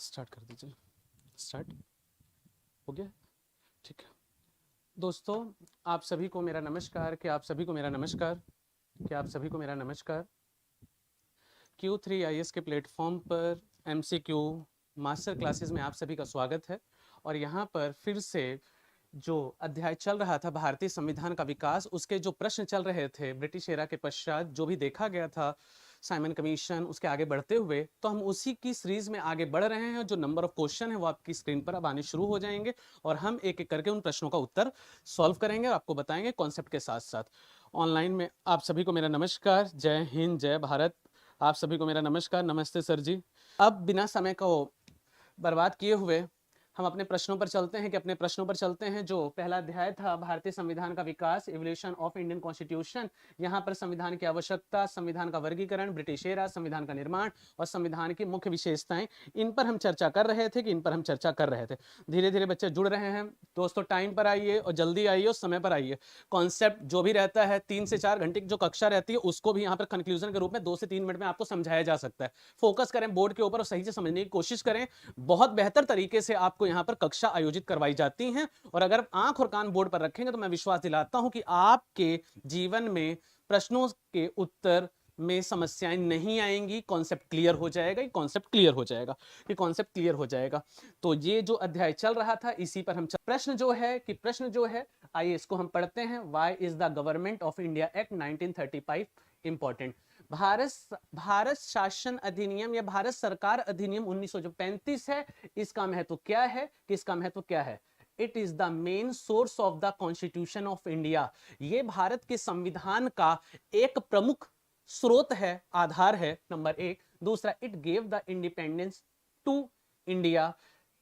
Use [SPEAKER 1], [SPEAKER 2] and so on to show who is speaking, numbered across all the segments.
[SPEAKER 1] Start कर दीजिए। Start हो गया? ठीक है दोस्तों, आप सभी को मेरा नमस्कार। कि आप सभी को मेरा नमस्कार। कि आप सभी को मेरा नमस्कार। Q3IS के प्लेटफॉर्म पर MCQ मास्टर क्लासेस में आप सभी का स्वागत है। और यहाँ पर फिर से जो अध्याय चल रहा था भारतीय संविधान का विकास, उसके जो प्रश्न चल रहे थे ब्रिटिश एरा के पश्चात जो भी देखा गया था, साइमन कमीशन, उसके आगे बढ़ते हुए, तो हम उसी की सीरीज में आगे बढ़ रहे हैं। जो नंबर ऑफ क्वेश्चन है वो आपकी स्क्रीन पर अब आने शुरू हो जाएंगे और हम एक एक करके उन प्रश्नों का उत्तर सॉल्व करेंगे और आपको बताएंगे कॉन्सेप्ट के साथ साथ। ऑनलाइन में आप सभी को मेरा नमस्कार। जय हिंद, जय भारत। आप सभी को मेरा नमस्कार। नमस्ते सर जी। अब बिना समय को बर्बाद किए हुए हम अपने प्रश्नों पर चलते हैं। कि अपने प्रश्नों पर चलते हैं। जो पहला अध्याय था भारतीय संविधान का विकास, इवोल्यूशन ऑफ इंडियन कॉन्स्टिट्यूशन, यहाँ पर संविधान की आवश्यकता, संविधान का वर्गीकरण, ब्रिटिश एरा, संविधान का निर्माण और संविधान की मुख्य विशेषताएं, इन पर हम चर्चा कर रहे थे। धीरे धीरे बच्चे जुड़ रहे हैं। दोस्तों टाइम पर आइए और जल्दी आइए और समय पर आइए। कॉन्सेप्ट जो भी रहता है 3 से 4 घंटे की जो कक्षा रहती है उसको भी यहाँ पर कंक्लूजन के रूप में 2 से 3 मिनट में आपको समझाया जा सकता है। फोकस करें बोर्ड के ऊपर और सही से समझने की कोशिश करें। बहुत बेहतर तरीके से आपको यहाँ पर कक्षा आयोजित करवाई जाती हैं और अगर आंख और कान बोर्ड पर रखेंगे तो मैं विश्वास दिलाता हूं कि आपके जीवन में प्रश्नों के उत्तर में समस्याएं नहीं आएंगी। कॉन्सेप्ट क्लियर हो जाएगा। तो ये जो अध्याय चल रहा था इसी पर हम प्रश्न जो है आइए इसको हम पढ़ते हैं। Why is the government of India act 1935 important? Bharat शासन अधिनियम या भारत सरकार अधिनियम 1935 है। इसका महत्व क्या है? It is the main source of the constitution of India. ये भारत के संविधान का एक प्रमुख स्रोत है, आधार है, नंबर 1। दूसरा, it gave the independence to India.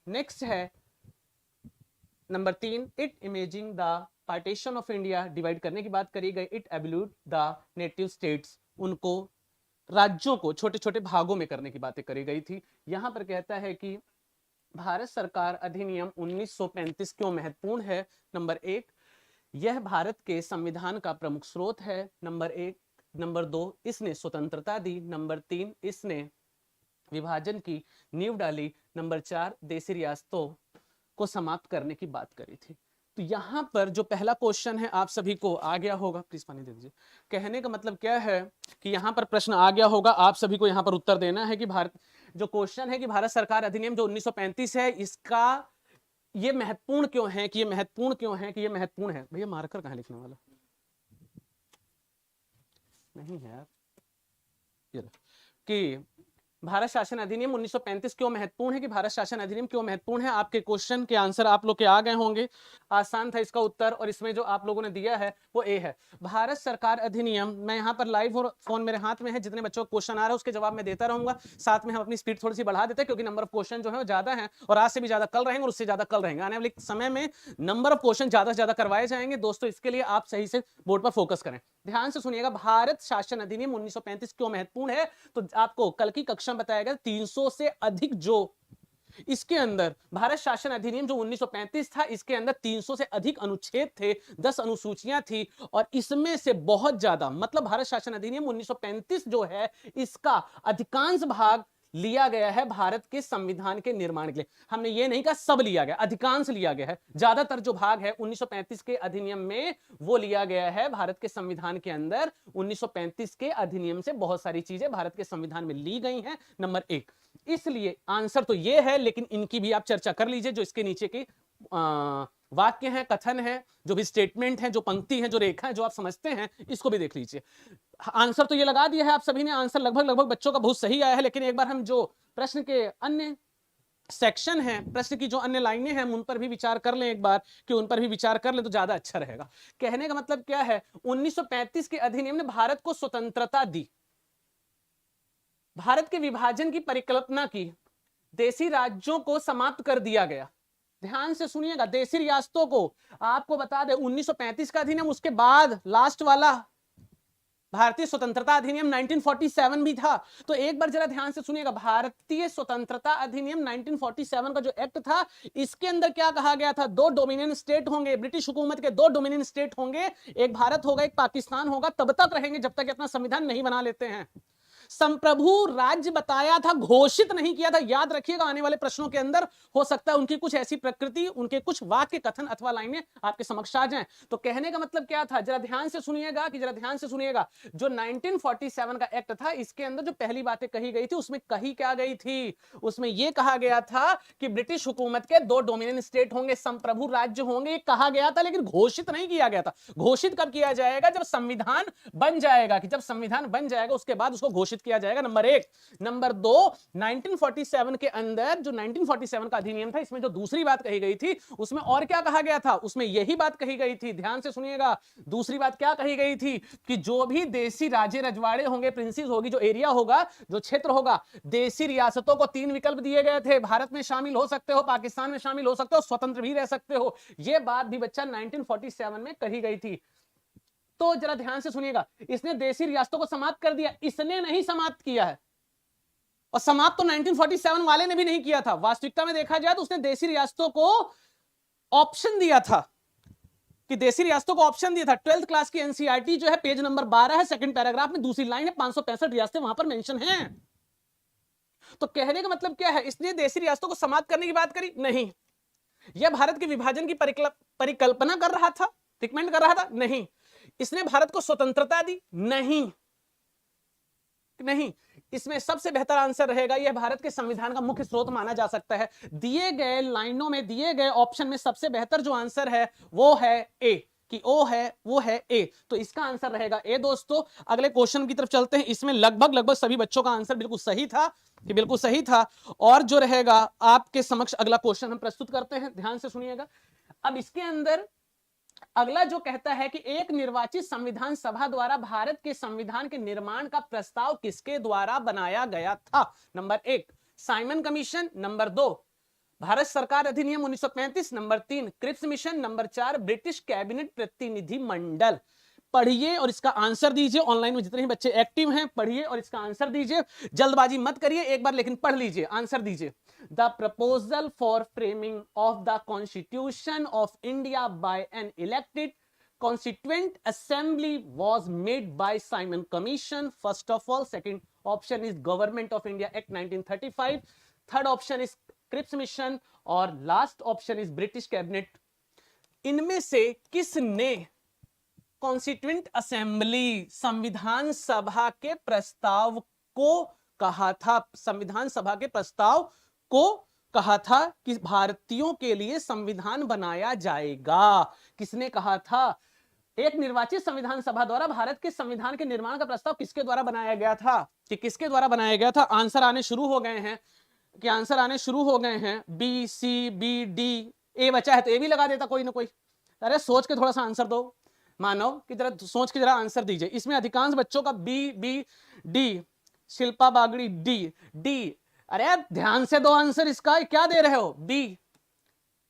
[SPEAKER 1] Next है number 3, it imaging the partition of India, divide करने की बात करी गई। It absolute the native states, उनको राज्यों को छोटे छोटे भागों में करने की बातें करी गई थी। यहां पर कहता है कि भारत सरकार अधिनियम 1935 क्यों महत्वपूर्ण है? नंबर 1, यह भारत के संविधान का प्रमुख स्रोत है, नंबर 1। नंबर 2, इसने स्वतंत्रता दी। नंबर 3, इसने विभाजन की नींव डाली। नंबर 4, देशी रियासतों को समाप्त करने की बात करी थी। तो यहां पर जो पहला क्वेश्चन है आप सभी को आ गया होगा। प्लीज पानी दे दीजिए। कहने का मतलब क्या है कि यहां पर प्रश्न आ गया होगा, आप सभी को यहां पर उत्तर देना है कि जो क्वेश्चन है कि भारत सरकार अधिनियम जो 1935 है, इसका ये महत्वपूर्ण क्यों है भैया मार्कर कहां लिखने वाला नहीं है यार। ये कि भारत शासन अधिनियम 1935 क्यों महत्वपूर्ण है? कि भारत शासन अधिनियम क्यों महत्वपूर्ण है? आपके क्वेश्चन के आंसर आप लोग के आ गए होंगे। आसान था इसका उत्तर और इसमें जो आप लोगों ने दिया है वो ए है। भारत सरकार अधिनियम, मैं यहाँ पर लाइव और फोन मेरे हाथ में है, जितने बच्चों को क्वेश्चन आ रहा है उसके जवाब मैं देता रहूंगा। साथ में हम अपनी स्पीड थोड़ी सी बढ़ा देते हैं क्योंकि नंबर ऑफ क्वेश्चन जो है वो ज्यादा है और आज से भी ज्यादा कल रहेंगे और उससे ज्यादा कल रहेंगे। आने वाले समय में नंबर ऑफ क्वेश्चन ज्यादा से ज्यादा करवाए जाएंगे। दोस्तों इसके लिए आप सही से बोर्ड पर फोकस करें, ध्यान से सुनिएगा। भारत शासन अधिनियम 1935 क्यों महत्वपूर्ण है? तो आपको कल की कक्षा में बताया गया 300 से अधिक जो इसके अंदर भारत शासन अधिनियम जो 1935 था, इसके अंदर 300 से अधिक अनुच्छेद थे, 10 अनुसूचियां थी और इसमें से बहुत ज्यादा, मतलब भारत शासन अधिनियम 1935 जो है इसका अधिकांश भाग लिया गया है भारत के संविधान के निर्माण के लिए। हमने ये नहीं कहा सब लिया गया, अधिकांश लिया गया है। ज्यादातर जो भाग है 1935 के अधिनियम में वो लिया गया है भारत के संविधान के अंदर। 1935 के अधिनियम से बहुत सारी चीजें भारत के संविधान में ली गई हैं, नंबर 1। इसलिए आंसर तो ये है, लेकिन इनकी भी आप चर्चा कर लीजिए। जो इसके नीचे की वाक्य है, कथन है, जो भी स्टेटमेंट है, जो पंक्ति है, जो रेखा है, जो आप समझते हैं, इसको भी देख लीजिए। आंसर तो ये लगा दिया है आप सभी ने। आंसर लगभग बच्चों का बहुत सही आया है, लेकिन एक बार हम जो प्रश्न के अन्य सेक्शन है, प्रश्न की जो अन्य लाइनें हैं, उन पर भी विचार कर लें एक बार, कि उन पर भी विचार कर लें तो ज्यादा अच्छा रहेगा। कहने का मतलब क्या है? 1935 के अधिनियम ने भारत को स्वतंत्रता दी, भारत के विभाजन की परिकल्पना की, देशी राज्यों को समाप्त कर दिया गया। ध्यान से सुनिएगा, देशी रियासतों को आपको बता दें 1935 का अधिनियम, उसके बाद लास्ट वाला भारतीय स्वतंत्रता अधिनियम 1947 भी था। तो एक बार जरा ध्यान से सुनिएगा, भारतीय स्वतंत्रता अधिनियम 1947 का जो एक्ट था, इसके अंदर क्या कहा गया था? 2 डोमिनियन स्टेट होंगे, ब्रिटिश हुकूमत के 2 डोमिनियन स्टेट होंगे, एक भारत होगा, एक पाकिस्तान होगा, तब तक रहेंगे जब तक अपना संविधान नहीं बना लेते हैं। संप्रभु राज्य बताया था, घोषित नहीं किया था। याद रखिएगा, आने वाले प्रश्नों के अंदर हो सकता है उनकी कुछ ऐसी प्रकृति, उनके कुछ वाक्य कथन अथवा लाइनें आपके समक्ष आ जाएं। तो कहने का मतलब क्या था, जरा ध्यान से सुनिएगा, जरा ध्यान से सुनिएगा। जो 1947 का एक्ट था, इसके अंदर जो पहली बातें कही गई थी, उसमें कही क्या गई थी? उसमें यह कहा गया था कि ब्रिटिश हुकूमत के 2 डोमिनियन स्टेट होंगे, संप्रभु राज्य होंगे, ये कहा गया था, लेकिन घोषित नहीं किया गया था। घोषित कब किया जाएगा? जब संविधान बन जाएगा, कि जब संविधान बन जाएगा उसके बाद उसको घोषित किया जाएगा, नंबर 1। नंबर 2, 1947 के अंदर जो 1947 का अधिनियम था, इसमें जो दूसरी बात कही गई थी, उसमें और क्या कहा गया था? उसमें यही बात कही गई थी, ध्यान से सुनिएगा। दूसरी बात क्या कही गई थी कि जो भी देसी राजे रजवाड़े होंगे, प्रिंसेस होगी, जो एरिया होगा, जो क्षेत्र होगा, देसी रियासतों को 3 विकल्प दिए गए थे। भारत में शामिल हो सकते हो, पाकिस्तान में शामिल हो सकते हो, स्वतंत्र भी रह सकते हो। यह बात भी बच्चा 1947 में कही गई थी। तो जरा ध्यान से सुनिएगा, इसने देसी रियासतों को समाप्त कर दिया, इसने नहीं समाप्त किया है। और समाप्त तो 1947 वाले ने भी नहीं किया था। वास्तविकता में देखा जाए तो उसने देसी रियासतों को ऑप्शन दिया था, कि देसी रियासतों को ऑप्शन दिया था। 12th क्लास की एनसीईआरटी जो है, पेज नंबर 12 है, सेकंड पैराग्राफ में दूसरी लाइन है, 565 रियासतें वहां पर मेंशन हैं। तो कहने का मतलब क्या है, इसने देसी रियासतों को समाप्त करने की बात करी? नहीं। यह भारत के विभाजन की परिकल्पना कर रहा था, रिकमेंड कर रहा था? नहीं। इसने भारत को स्वतंत्रता दी? नहीं। नहीं। इसमें सबसे बेहतर आंसर रहेगा, यह भारत के संविधान का मुख्य स्रोत माना जा सकता है। दिए गए लाइनों में, दिए गए ऑप्शन में सबसे बेहतर जो आंसर है वो है ए, कि ओ है, वो है ए। तो इसका आंसर रहेगा ए दोस्तों। अगले क्वेश्चन की तरफ चलते हैं। इसमें लगभग सभी बच्चों का आंसर बिल्कुल सही था, कि बिल्कुल सही था। और जो रहेगा आपके समक्ष अगला क्वेश्चन हम प्रस्तुत करते हैं, ध्यान से सुनिएगा। अब इसके अंदर अगला जो कहता है कि एक निर्वाचित संविधान सभा द्वारा भारत के संविधान के निर्माण का प्रस्ताव किसके द्वारा बनाया गया था? Number 1, Simon commission. नंबर 2, भारत सरकार अधिनियम 1935। Number 3, Cripps mission. Number 4, British cabinet प्रतिनिधि मंडल। पढ़िए और इसका आंसर दीजिए। ऑनलाइन में जितने ही बच्चे एक्टिव हैं, पढ़िए और इसका आंसर दीजिए। जल्दबाजी मत करिए, एक बार लेकिन पढ़ लीजिए, आंसर दीजिए। The proposal for framing of the constitution of India by an elected Constituent Assembly was made by Simon Commission. First of all, second option is Government of India Act 1935. Third option is Cripps Mission और last option is British Cabinet. इनमें से किसने constituent assembly, संविधान सभा के प्रस्ताव को कहा था? संविधान सभा के प्रस्ताव को कहा था कि भारतीयों के लिए संविधान बनाया जाएगा। किसने कहा था? एक निर्वाचित संविधान सभा द्वारा भारत के संविधान के निर्माण का प्रस्ताव किसके द्वारा बनाया गया था? कि किसके द्वारा बनाया गया था? आंसर आने शुरू हो गए हैं, कि आंसर आने शुरू हो गए हैं। बी, सी, बी, डी, ए बचा है तो ए भी लगा देता कोई ना कोई। अरे सोच के थोड़ा सा आंसर दो मानव, कि जरा सोच के जरा आंसर दीजिए। इसमें अधिकांश बच्चों का B, B, D. Shilpa Bagdi D, D. अरे ध्यान से दो आंसर इसका, क्या दे रहे हो? बी।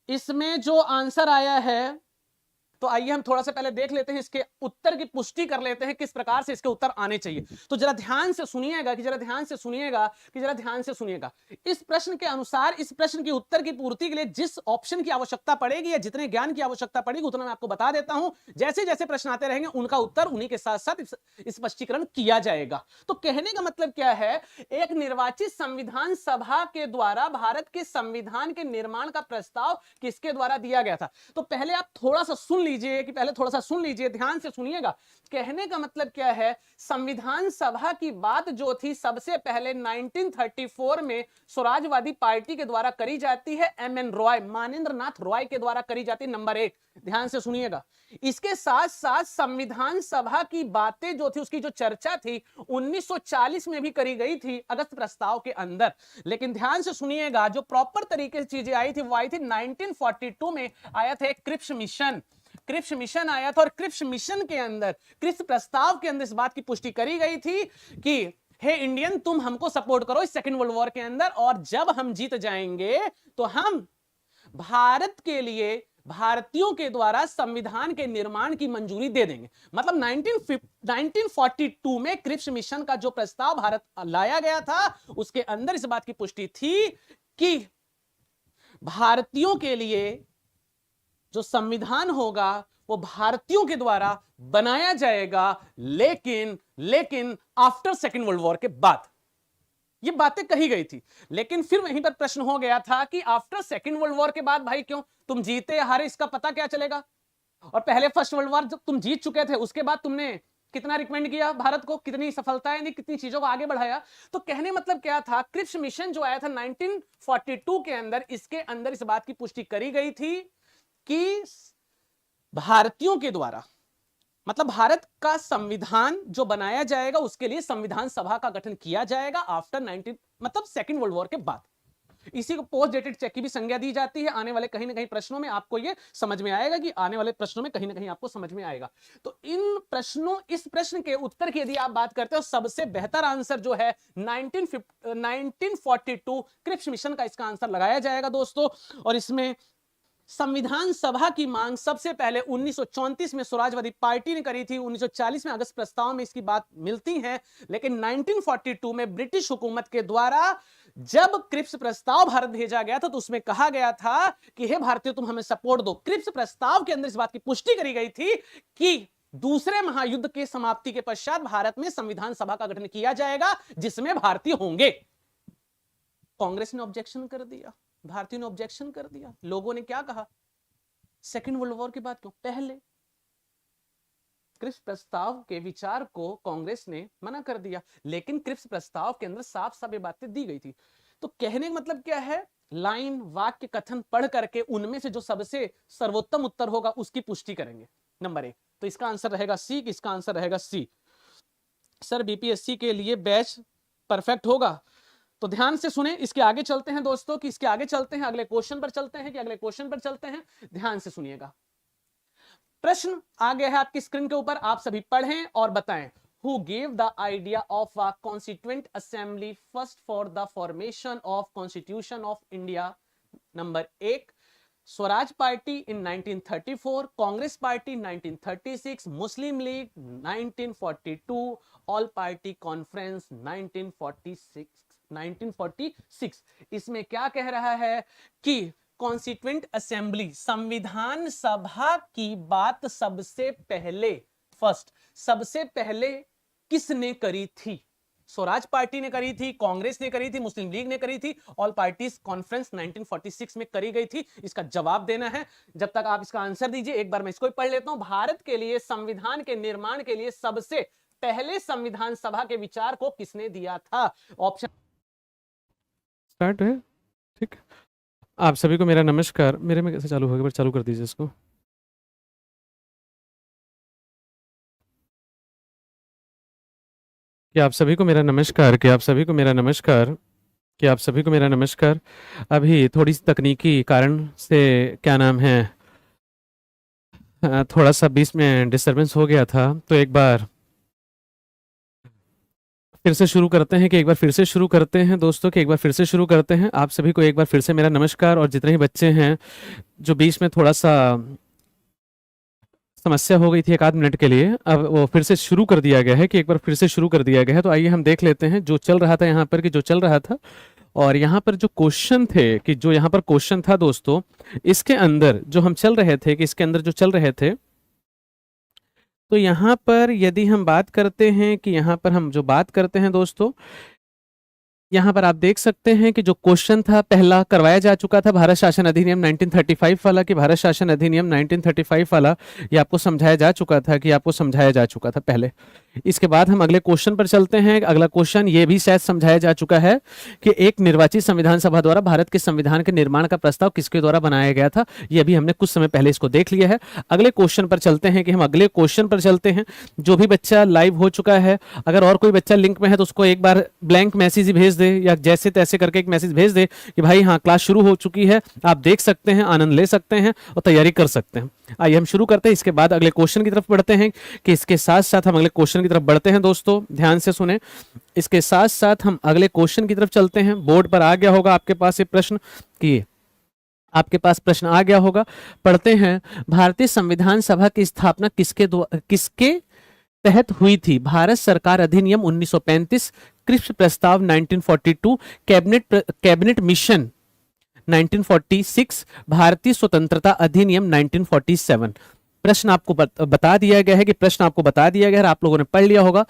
[SPEAKER 1] इसमें जो आंसर आया है, तो आइए हम थोड़ा सा पहले देख लेते हैं, इसके उत्तर की पुष्टि कर लेते हैं, किस प्रकार से इसके उत्तर आने चाहिए। तो जरा ध्यान से सुनिएगा, कि जरा ध्यान से सुनिएगा, कि जरा ध्यान से सुनिएगा। इस प्रश्न के अनुसार, इस प्रश्न के उत्तर की पूर्ति के लिए जिस ऑप्शन की आवश्यकता पड़ेगी या जितने ज्ञान की आवश्यकता पड़ेगी उतना मैं आपको बता देता हूं। जैसे जैसे प्रश्न आते रहेंगे उनका उत्तर उन्हीं के साथ साथ स्पष्टीकरण किया जाएगा। तो कहने का मतलब क्या है, एक निर्वाचित संविधान सभा के द्वारा भारत के संविधान के निर्माण का प्रस्ताव किसके द्वारा दिया गया था? तो पहले आप थोड़ा सा सुन लीजिए, कि पहले थोड़ा सा सुन लीजिए, ध्यान से सुनिएगा। कहने का मतलब क्या है, संविधान सभा की बात जो थी सबसे पहले 1934 में स्वराजवादी पार्टी के द्वारा करी जाती है, एमएन रॉय, मानेंद्र नाथ रॉय के द्वारा करी जाती है। नंबर 1, ध्यान से सुनिएगा। इसके साथ साथ संविधान सभा की बातें जो थी, उसकी जो चर्चा थी 1940 में भी करी गई थी अगस्त प्रस्ताव के अंदर। लेकिन ध्यान से सुनिएगा, जो प्रॉपर तरीके से चीजें आई थी वो आई थी 1942 में आया था क्रिप्स मिशन। क्रिप्स मिशन आया था और क्रिप्स मिशन के अंदर, क्रिप्स प्रस्ताव के अंदर इस बात की पुष्टि करी गई थी कि हे इंडियन, तुम हमको सपोर्ट करो इस सेकेंड वर्ल्ड वॉर के अंदर, और जब हम जीत जाएंगे तो हम भारत के लिए भारतीयों के द्वारा संविधान के निर्माण की मंजूरी दे देंगे। मतलब 1942 में क्रिप्स मिशन का जो प्रस्ताव भारत लाया गया था, उसके अंदर इस बात की पुष्टि थी कि भारतीयों के लिए जो संविधान होगा वो भारतीयों के द्वारा बनाया जाएगा, लेकिन आफ्टर सेकेंड वर्ल्ड वॉर के बाद। ये बातें कही गई थी, लेकिन फिर वहीं पर प्रश्न हो गया था कि आफ्टर सेकेंड वर्ल्ड वॉर के बाद भाई क्यों, तुम जीते या हारे इसका पता क्या चलेगा, और पहले फर्स्ट वर्ल्ड वॉर जब तुम जीत चुके थे उसके बाद तुमने कितना रिकमेंड किया भारत को, कितनी सफलताएं दी, कितनी चीजों को आगे बढ़ाया। तो कहने मतलब क्या था, क्रिप्स मिशन जो आया था 1942 के अंदर, इसके अंदर इस बात की पुष्टि करी गई थी कि भारतीयों के द्वारा, मतलब भारत का संविधान जो बनाया जाएगा उसके लिए संविधान सभा का गठन किया जाएगा आफ्टर 19 मतलब सेकेंड वर्ल्ड वॉर के बाद। इसी को पोस्ट डेटेड चेक की भी संज्ञा दी जाती है। आने वाले कहीं ना कहीं प्रश्नों में आपको ये समझ में आएगा, कि आने वाले प्रश्नों में कहीं ना कहीं आपको समझ में आएगा। तो इस प्रश्न के उत्तर की यदि आप बात करते हो, सबसे बेहतर आंसर जो है 1942 क्रिप्स मिशन का इसका आंसर लगाया जाएगा दोस्तों। और इसमें संविधान सभा की मांग सबसे पहले 1934 में स्वराजवादी पार्टी ने करी थी। 1940 में अगस्त प्रस्ताव में इसकी बात मिलती है, लेकिन 1942 में ब्रिटिश हुकूमत के द्वारा जब क्रिप्स प्रस्ताव भारत भेजा गया था तो उसमें कहा गया था कि हे भारतीय तुम हमें सपोर्ट दो। क्रिप्स प्रस्ताव के अंदर इस बात की पुष्टि करी गई थी कि दूसरे महायुद्ध के समाप्ति के पश्चात भारत में संविधान सभा का गठन किया जाएगा जिसमें भारतीय होंगे। कांग्रेस ने ऑब्जेक्शन कर दिया, भारतीयों ने ऑब्जेक्शन कर दिया। लोगों ने क्या कहा, सेकेंड वर्ल्ड वॉर की बात क्यों, पहले क्रिप्स प्रस्ताव के विचार को कांग्रेस ने मना कर दिया, लेकिन क्रिप्स प्रस्ताव के अंदर साफ साफ ये बातें दी गई थी। तो कहने का मतलब क्या है, लाइन वाक्य कथन पढ़ करके उनमें से जो सबसे सर्वोत्तम उत्तर होगा उसकी पुष्टि करेंगे। नंबर 1, तो इसका आंसर रहेगा सी, इसका आंसर रहेगा सी। सर बीपीएससी के लिए बैच परफेक्ट होगा, तो ध्यान से सुने। इसके आगे चलते हैं दोस्तों, कि इसके आगे चलते हैं, अगले क्वेश्चन पर चलते हैं, कि अगले क्वेश्चन पर चलते हैं। ध्यान से सुनिएगा, प्रश्न आ गया है आपकी स्क्रीन के ऊपर, आप सभी पढ़ें और बताएं। Who gave the idea of a constituent assembly first for the formation of Constitution of India? Number 1, Swaraj party in 1934, Congress party 1936, Muslim league 1942, all party conference 1946। इसमें क्या कह रहा है कि कॉन्स्टिट्यूएंट असेंबली, संविधान सभा की बात सबसे पहले, फर्स्ट, सबसे पहले किसने करी थी? स्वराज पार्टी ने करी थी, कांग्रेस ने करी थी, मुस्लिम लीग ने करी थी, ऑल पार्टीज कॉन्फ्रेंस 1946 में करी गई थी। इसका जवाब देना है। जब तक आप इसका आंसर दीजिए, एक बार मैं इसको पढ़ लेता हूं। भारत के लिए संविधान के निर्माण के लिए सबसे पहले संविधान सभा के विचार को किसने दिया था? ऑप्शन
[SPEAKER 2] स्टार्ट है, ठीक। आप सभी को मेरा नमस्कार। मेरे में कैसे चालू होगा, चालू कर दीजिए इसको। कि आप सभी को मेरा नमस्कार, कि आप सभी को मेरा नमस्कार, कि आप सभी को मेरा नमस्कार। अभी थोड़ी सी तकनीकी कारण से क्या नाम है, थोड़ा सा बीच में डिस्टरबेंस हो गया था, तो एक बार फिर से शुरू करते हैं, कि एक बार फिर से शुरू करते हैं दोस्तों, कि एक बार फिर से शुरू करते हैं। आप सभी को एक बार फिर से मेरा नमस्कार। और जितने ही बच्चे हैं जो बीच में थोड़ा सा समस्या हो गई थी 1 आध मिनट के लिए, अब वो फिर से शुरू कर दिया गया है, कि एक बार फिर से शुरू कर दिया गया है। तो आइए हम देख लेते हैं जो चल रहा था यहाँ पर, कि जो चल रहा था, और यहाँ पर जो क्वेश्चन थे, कि जो यहाँ पर क्वेश्चन था दोस्तों, इसके अंदर जो हम चल रहे थे, कि इसके अंदर जो चल रहे थे, तो यहाँ पर यदि हम बात करते हैं, कि यहाँ पर हम जो बात करते हैं दोस्तों, यहाँ पर आप देख सकते हैं कि जो क्वेश्चन था पहला करवाया जा चुका था, भारत शासन अधिनियम 1935 वाला, कि भारत शासन अधिनियम 1935 वाला ये आपको समझाया जा चुका था, कि आपको समझाया जा चुका था पहले। इसके बाद हम अगले क्वेश्चन पर चलते हैं। अगला क्वेश्चन ये भी शायद समझाया जा चुका है कि एक निर्वाचित संविधान सभा द्वारा भारत के संविधान के निर्माण का प्रस्ताव किसके द्वारा बनाया गया था। ये भी हमने कुछ समय पहले इसको देख लिया है। अगले क्वेश्चन पर चलते हैं, कि हम अगले क्वेश्चन पर चलते हैं। जो भी बच्चा लाइव हो चुका है, अगर और कोई बच्चा लिंक में है तो उसको एक बार ब्लैंक मैसेज ही भेज दे, या जैसे तैसे करके एक मैसेज भेज दे कि भाई हाँ क्लास शुरू हो चुकी है, आप देख सकते हैं, आनंद ले सकते हैं और तैयारी कर सकते हैं। आइए हम शुरू करते हैं। इसके बाद अगले क्वेश्चन की तरफ बढ़ते हैं, कि इसके साथ साथ हम अगले क्वेश्चन की तरफ बढ़ते हैं दोस्तों, ध्यान से सुने। इसके साथ साथ हम अगले क्वेश्चन की तरफ चलते हैं। बोर्ड पर आ गया होगा आपके पास ये प्रश्न, कि आपके पास प्रश्न आ गया होगा। पढ़ते हैं, भारतीय संविधान सभा की स्थापना किसके तहत हुई थी? भारत सरकार अधिनियम 1935, क्रिप्स प्रस्ताव 1942, कैबिनेट मिशन 1946, भारतीय स्वतंत्रता अधिनियम 1947। प्रश्न आपको बता दिया गया है, कि प्रश्न आपको बता दिया गया है, आप लोगों ने पढ़ लिया होगा।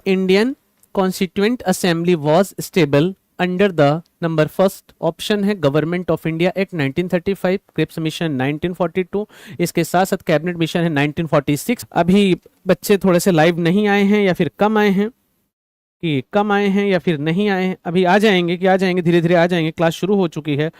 [SPEAKER 2] Indian constituent assembly was stable under the, number first option है government of India act 1935, Cripps mission 1942, इसके साथ साथ कैबिनेट मिशन है 1946। अभी बच्चे थोड़े से लाइव नहीं आए हैं या फिर कम आए हैं, कि कम आए हैं या फिर नहीं आए हैं, अभी आ जाएंगे कि आ जाएंगे, धीरे धीरे आ जाएंगे, क्लास शुरू हो चुकी है,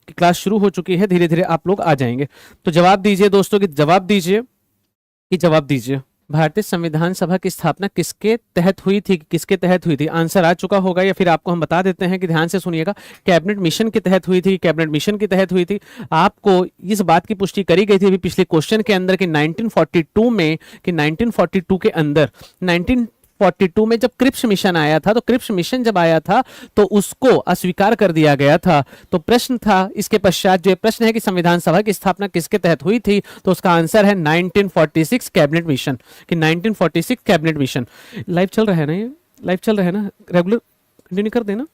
[SPEAKER 2] कि क्लास शुरू हो चुकी है, धीरे धीरे आप लोग आ जाएंगे। तो जवाब दीजिए दोस्तों, कि जवाब दीजिए, कि जवाब दीजिए। भारतीय संविधान सभा की स्थापना किसके तहत हुई थी, किसके तहत हुई थी? आंसर आ चुका होगा, या फिर आपको हम बता देते हैं कि ध्यान से सुनिएगा, कैबिनेट मिशन के तहत हुई थी, कैबिनेट मिशन के तहत हुई थी। आपको इस बात की पुष्टि करी गई थी अभी पिछले क्वेश्चन के अंदर कि 1942 में, कि 1942 के अंदर 1942 में जब क्रिप्स मिशन आया था, तो क्रिप्स मिशन जब आया था तो उसको अस्वीकार कर दिया गया था। तो प्रश्न था इसके पश्चात, जो प्रश्न है कि संविधान सभा की स्थापना किसके तहत हुई थी, तो उसका आंसर है 1946 कैबिनेट मिशन, कि 1946 कैबिनेट मिशन। लाइव चल रहा है ना, ये लाइव चल रहा है ना, रेगुलर कंटिन्यू कर देना।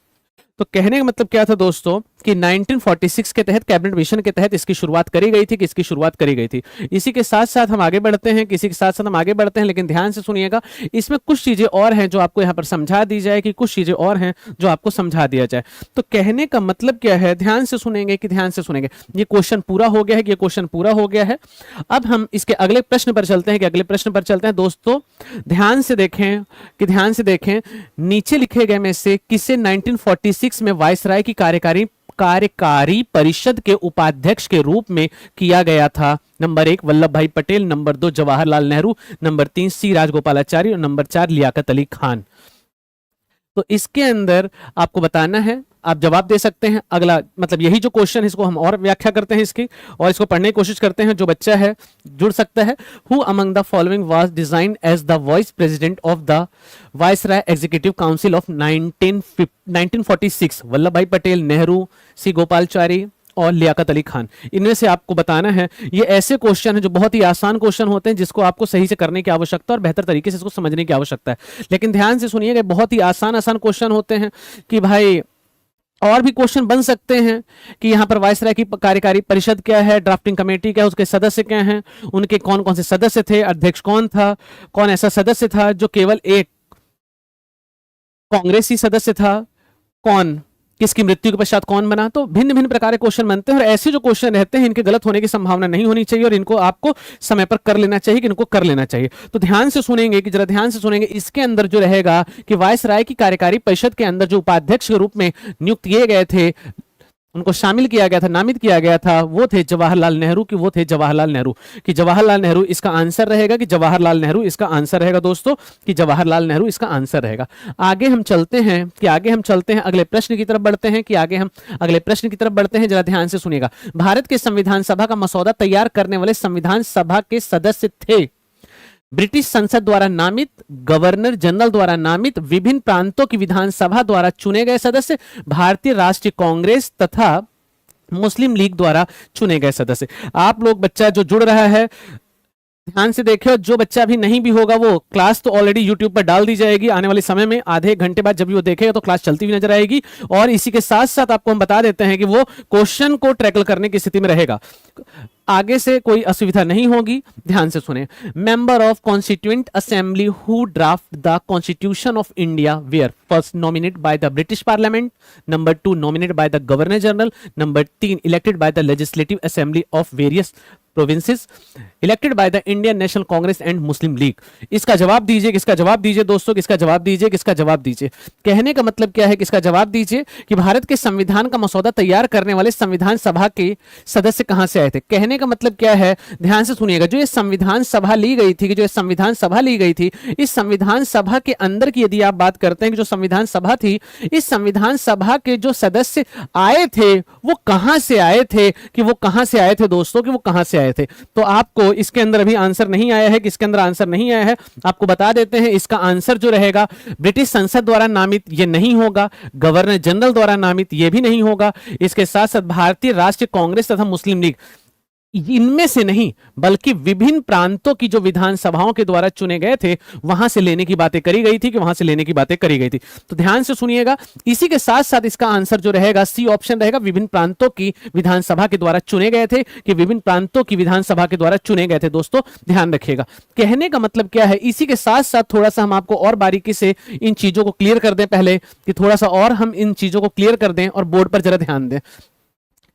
[SPEAKER 2] तो कहने का मतलब क्या था दोस्तों, कि 1946 के तहत, कैबिनेट मिशन के तहत इसकी शुरुआत करी गई थी, कि इसकी शुरुआत करी गई थी। इसी के साथ साथ हम आगे बढ़ते हैं, किसी के साथ साथ हम आगे बढ़ते हैं, लेकिन ध्यान से सुनिएगा, इसमें कुछ चीजें और हैं जो आपको यहाँ पर समझा दी जाए, कि कुछ चीजें और हैं जो आपको समझा दिया जाए। तो कहने का मतलब क्या है, ध्यान से सुनेंगे, कि ध्यान से सुनेंगे। ये क्वेश्चन पूरा हो गया है, कि ये क्वेश्चन पूरा हो गया है। अब हम इसके अगले प्रश्न पर चलते हैं, कि अगले प्रश्न पर चलते हैं। दोस्तों ध्यान से देखें, कि ध्यान से देखें, नीचे लिखे गए में से किसे 1946 में वायसराय की कार्यकारी परिषद के उपाध्यक्ष के रूप में किया गया था? Number 1 Vallabh bhai Patel, number 2 Jawaharlal Nehru, number 3 सी राजगोपालाचारी और नंबर 4 लियाकत अली खान। तो इसके अंदर आपको बताना है, आप जवाब दे सकते हैं। अगला मतलब यही जो क्वेश्चन है, इसको हम और व्याख्या करते हैं इसकी, और इसको पढ़ने की कोशिश करते हैं। जो बच्चा है जुड़ सकता है। Who among the following was designed as the vice president of the viceroy executive council of 1946? Vallabh bhai Patel, Nehru, सी गोपालचारी और लियाकत अली खान। इनमें से आपको बताना है। ये ऐसे क्वेश्चन हैं जो बहुत ही आसान क्वेश्चन होते हैं, जिसको आपको सही से करने की आवश्यकता और बेहतर तरीके से इसको समझने की आवश्यकता है। लेकिन ध्यान से सुनिएगा, बहुत ही आसान क्वेश्चन होते हैं, कि भाई और भी क्वेश्चन बन सकते हैं, कि यहाँ पर वायसराय की कार्यकारी परिषद क्या है, ड्राफ्टिंग कमेटी क्या है, उसके सदस्य क्या हैं, उनके कौन कौन से सदस्य थे, अध्यक्ष कौन था, कौन ऐसा सदस्य था जो केवल एक कांग्रेसी सदस्य था, कौन, किसकी मृत्यु के पश्चात कौन बना। तो भिन्न भिन्न प्रकार के क्वेश्चन बनते हैं, और ऐसे जो क्वेश्चन रहते हैं इनके गलत होने की संभावना नहीं होनी चाहिए, और इनको आपको समय पर कर लेना चाहिए, कि इनको कर लेना चाहिए। तो ध्यान से सुनेंगे, कि जरा ध्यान से सुनेंगे। इसके अंदर जो रहेगा, कि वायसराय की कार्यकारी परिषद के अंदर जो उपाध्यक्ष के रूप में नियुक्त किए गए थे, उनको शामिल किया गया था, नामित किया गया था, वो थे जवाहरलाल नेहरू, कि वो थे जवाहरलाल नेहरू, कि जवाहरलाल नेहरू इसका आंसर रहेगा, कि जवाहरलाल नेहरू इसका आंसर रहेगा दोस्तों, कि जवाहरलाल नेहरू इसका आंसर रहेगा। आगे हम चलते हैं, कि आगे हम चलते हैं, अगले प्रश्न की तरफ बढ़ते हैं, कि आगे हम अगले प्रश्न की तरफ बढ़ते हैं। जरा ध्यान से सुनिएगा। भारत के संविधान सभा का मसौदा तैयार करने वाले संविधान सभा के सदस्य थे ब्रिटिश संसद द्वारा नामित, गवर्नर जनरल द्वारा नामित, विभिन्न प्रांतों की विधानसभा द्वारा चुने गए सदस्य, भारतीय राष्ट्रीय कांग्रेस तथा मुस्लिम लीग द्वारा चुने गए सदस्य। आप लोग बच्चा जो जुड़ रहा है, ध्यान से देखिए। जो बच्चा भी नहीं भी होगा, वो क्लास तो ऑलरेडी यूट्यूब पर डाल दी जाएगी। आने वाले समय में आधे घंटे बाद जब भी वो देखेगा तो क्लास चलती हुई नजर आएगी। और इसी के साथ साथ आपको हम बता देते हैं कि वो क्वेश्चन को ट्रैकल करने की स्थिति में रहेगा, आगे से कोई असुविधा नहीं होगी। ध्यान से सुने। Member of constituent assembly who draft the constitution of India were first nominate by the British parliament, number 2 nominate by the governor general, number 3 elected by the legislative assembly of various provinces, elected by the Indian National Congress and Muslim League. इसका जवाब दीजिए, किसका जवाब दीजिए दोस्तों, किसका जवाब दीजिए, किसका जवाब दीजिए। कहने का मतलब क्या है, किसका जवाब दीजिए, कि भारत के संविधान का मसौदा तैयार करने वाले संविधान सभा के सदस्य कहां से आए थे। कहने का मतलब क्या है, ध्यान से सुनिएगा। जो ये संविधान सभा ली गई थी, जो संविधान सभा ली गई थी, इस संविधान सभा के अंदर की यदि आप बात करते हैं कि जो संविधान सभा थी, इस संविधान सभा के जो सदस्य आए थे वो कहां से आए थे, कि वो कहां से आए थे दोस्तों, कि वो कहां से आए थे। तो आपको इसके अंदर अभी आंसर नहीं आया है, कि इसके अंदर आंसर नहीं आया है, आपको बता देते हैं। इसका आंसर जो रहेगा, ब्रिटिश संसद द्वारा नामित ये नहीं होगा, गवर्नर जनरल द्वारा नामित ये भी नहीं होगा, इसके साथ साथ भारतीय राष्ट्रीय कांग्रेस तथा मुस्लिम लीग। इनमें से नहीं बल्कि विभिन्न प्रांतों की जो विधानसभाओं के द्वारा चुने गए थे वहां से लेने की बातें करी गई थी, कि वहां से लेने की बातें करी गई थी। तो ध्यान से सुनिएगा, इसी के साथ साथ इसका आंसर जो रहेगा सी ऑप्शन रहेगा, विभिन्न प्रांतों की विधानसभा के द्वारा चुने गए थे, कि विभिन्न प्रांतों की विधानसभा के द्वारा चुने गए थे। दोस्तों ध्यान रखिएगा, कहने का मतलब क्या है, इसी के साथ साथ थोड़ा सा हम आपको और बारीकी से इन चीजों को क्लियर कर दें पहले, कि थोड़ा सा और हम इन चीजों को क्लियर कर दें और बोर्ड पर जरा ध्यान दें।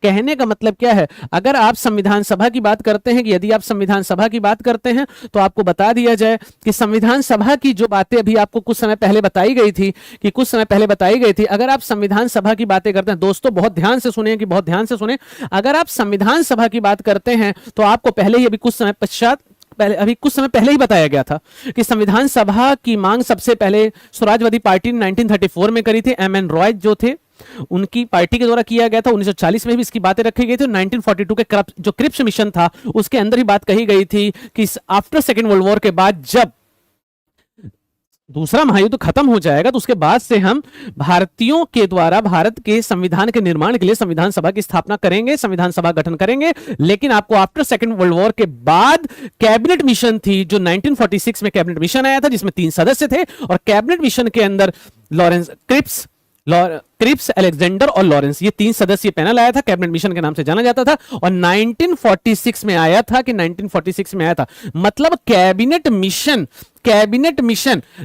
[SPEAKER 2] कहने का मतलब क्या है, अगर आप संविधान सभा की बात करते हैं, कि यदि आप संविधान सभा की बात करते हैं, तो आपको बता दिया जाए कि संविधान सभा की जो बातें अभी आपको कुछ समय पहले बताई गई थी, कि कुछ समय पहले बताई गई थी, अगर आप संविधान सभा की बातें करते हैं, दोस्तों बहुत ध्यान से सुने, कि बहुत ध्यान से सुने, अगर आप संविधान सभा की बात करते हैं तो आपको पहले ही अभी कुछ समय पश्चात अभी कुछ समय पहले ही बताया गया था कि संविधान सभा की मांग सबसे पहले स्वराजवादी पार्टी ने 1934 में करी थी। एम एन रॉय जो थे उनकी पार्टी के द्वारा किया गया था। 1940 में भी इसकी बातें रखी गई थी। 1942 के जो क्रिप्स मिशन था उसके अंदर ही बात कही गई थी कि आफ्टर सेकेंड वर्ल्ड वॉर के बाद जब दूसरा महायुद्ध खत्म हो जाएगा तो उसके बाद से हम भारतीयों के द्वारा भारत के संविधान के निर्माण के लिए संविधान सभा की स्थापना करेंगे, संविधान सभा गठन करेंगे। लेकिन आपको आफ्टर सेकेंड वर्ल्ड वॉर के बाद कैबिनेट मिशन थी, जो 1946 में कैबिनेट मिशन आया था, जिसमें 3 सदस्य थे, और कैबिनेट मिशन के अंदर लॉरेंस क्रिप्स, अलेक्जेंडर और लॉरेंस, ये 3 सदस्यीय पैनल आया था, कैबिनेट मिशन के नाम से जाना जाता था, और 1946 में आया था, कि 1946 में आया था। मतलब कैबिनेट मिशन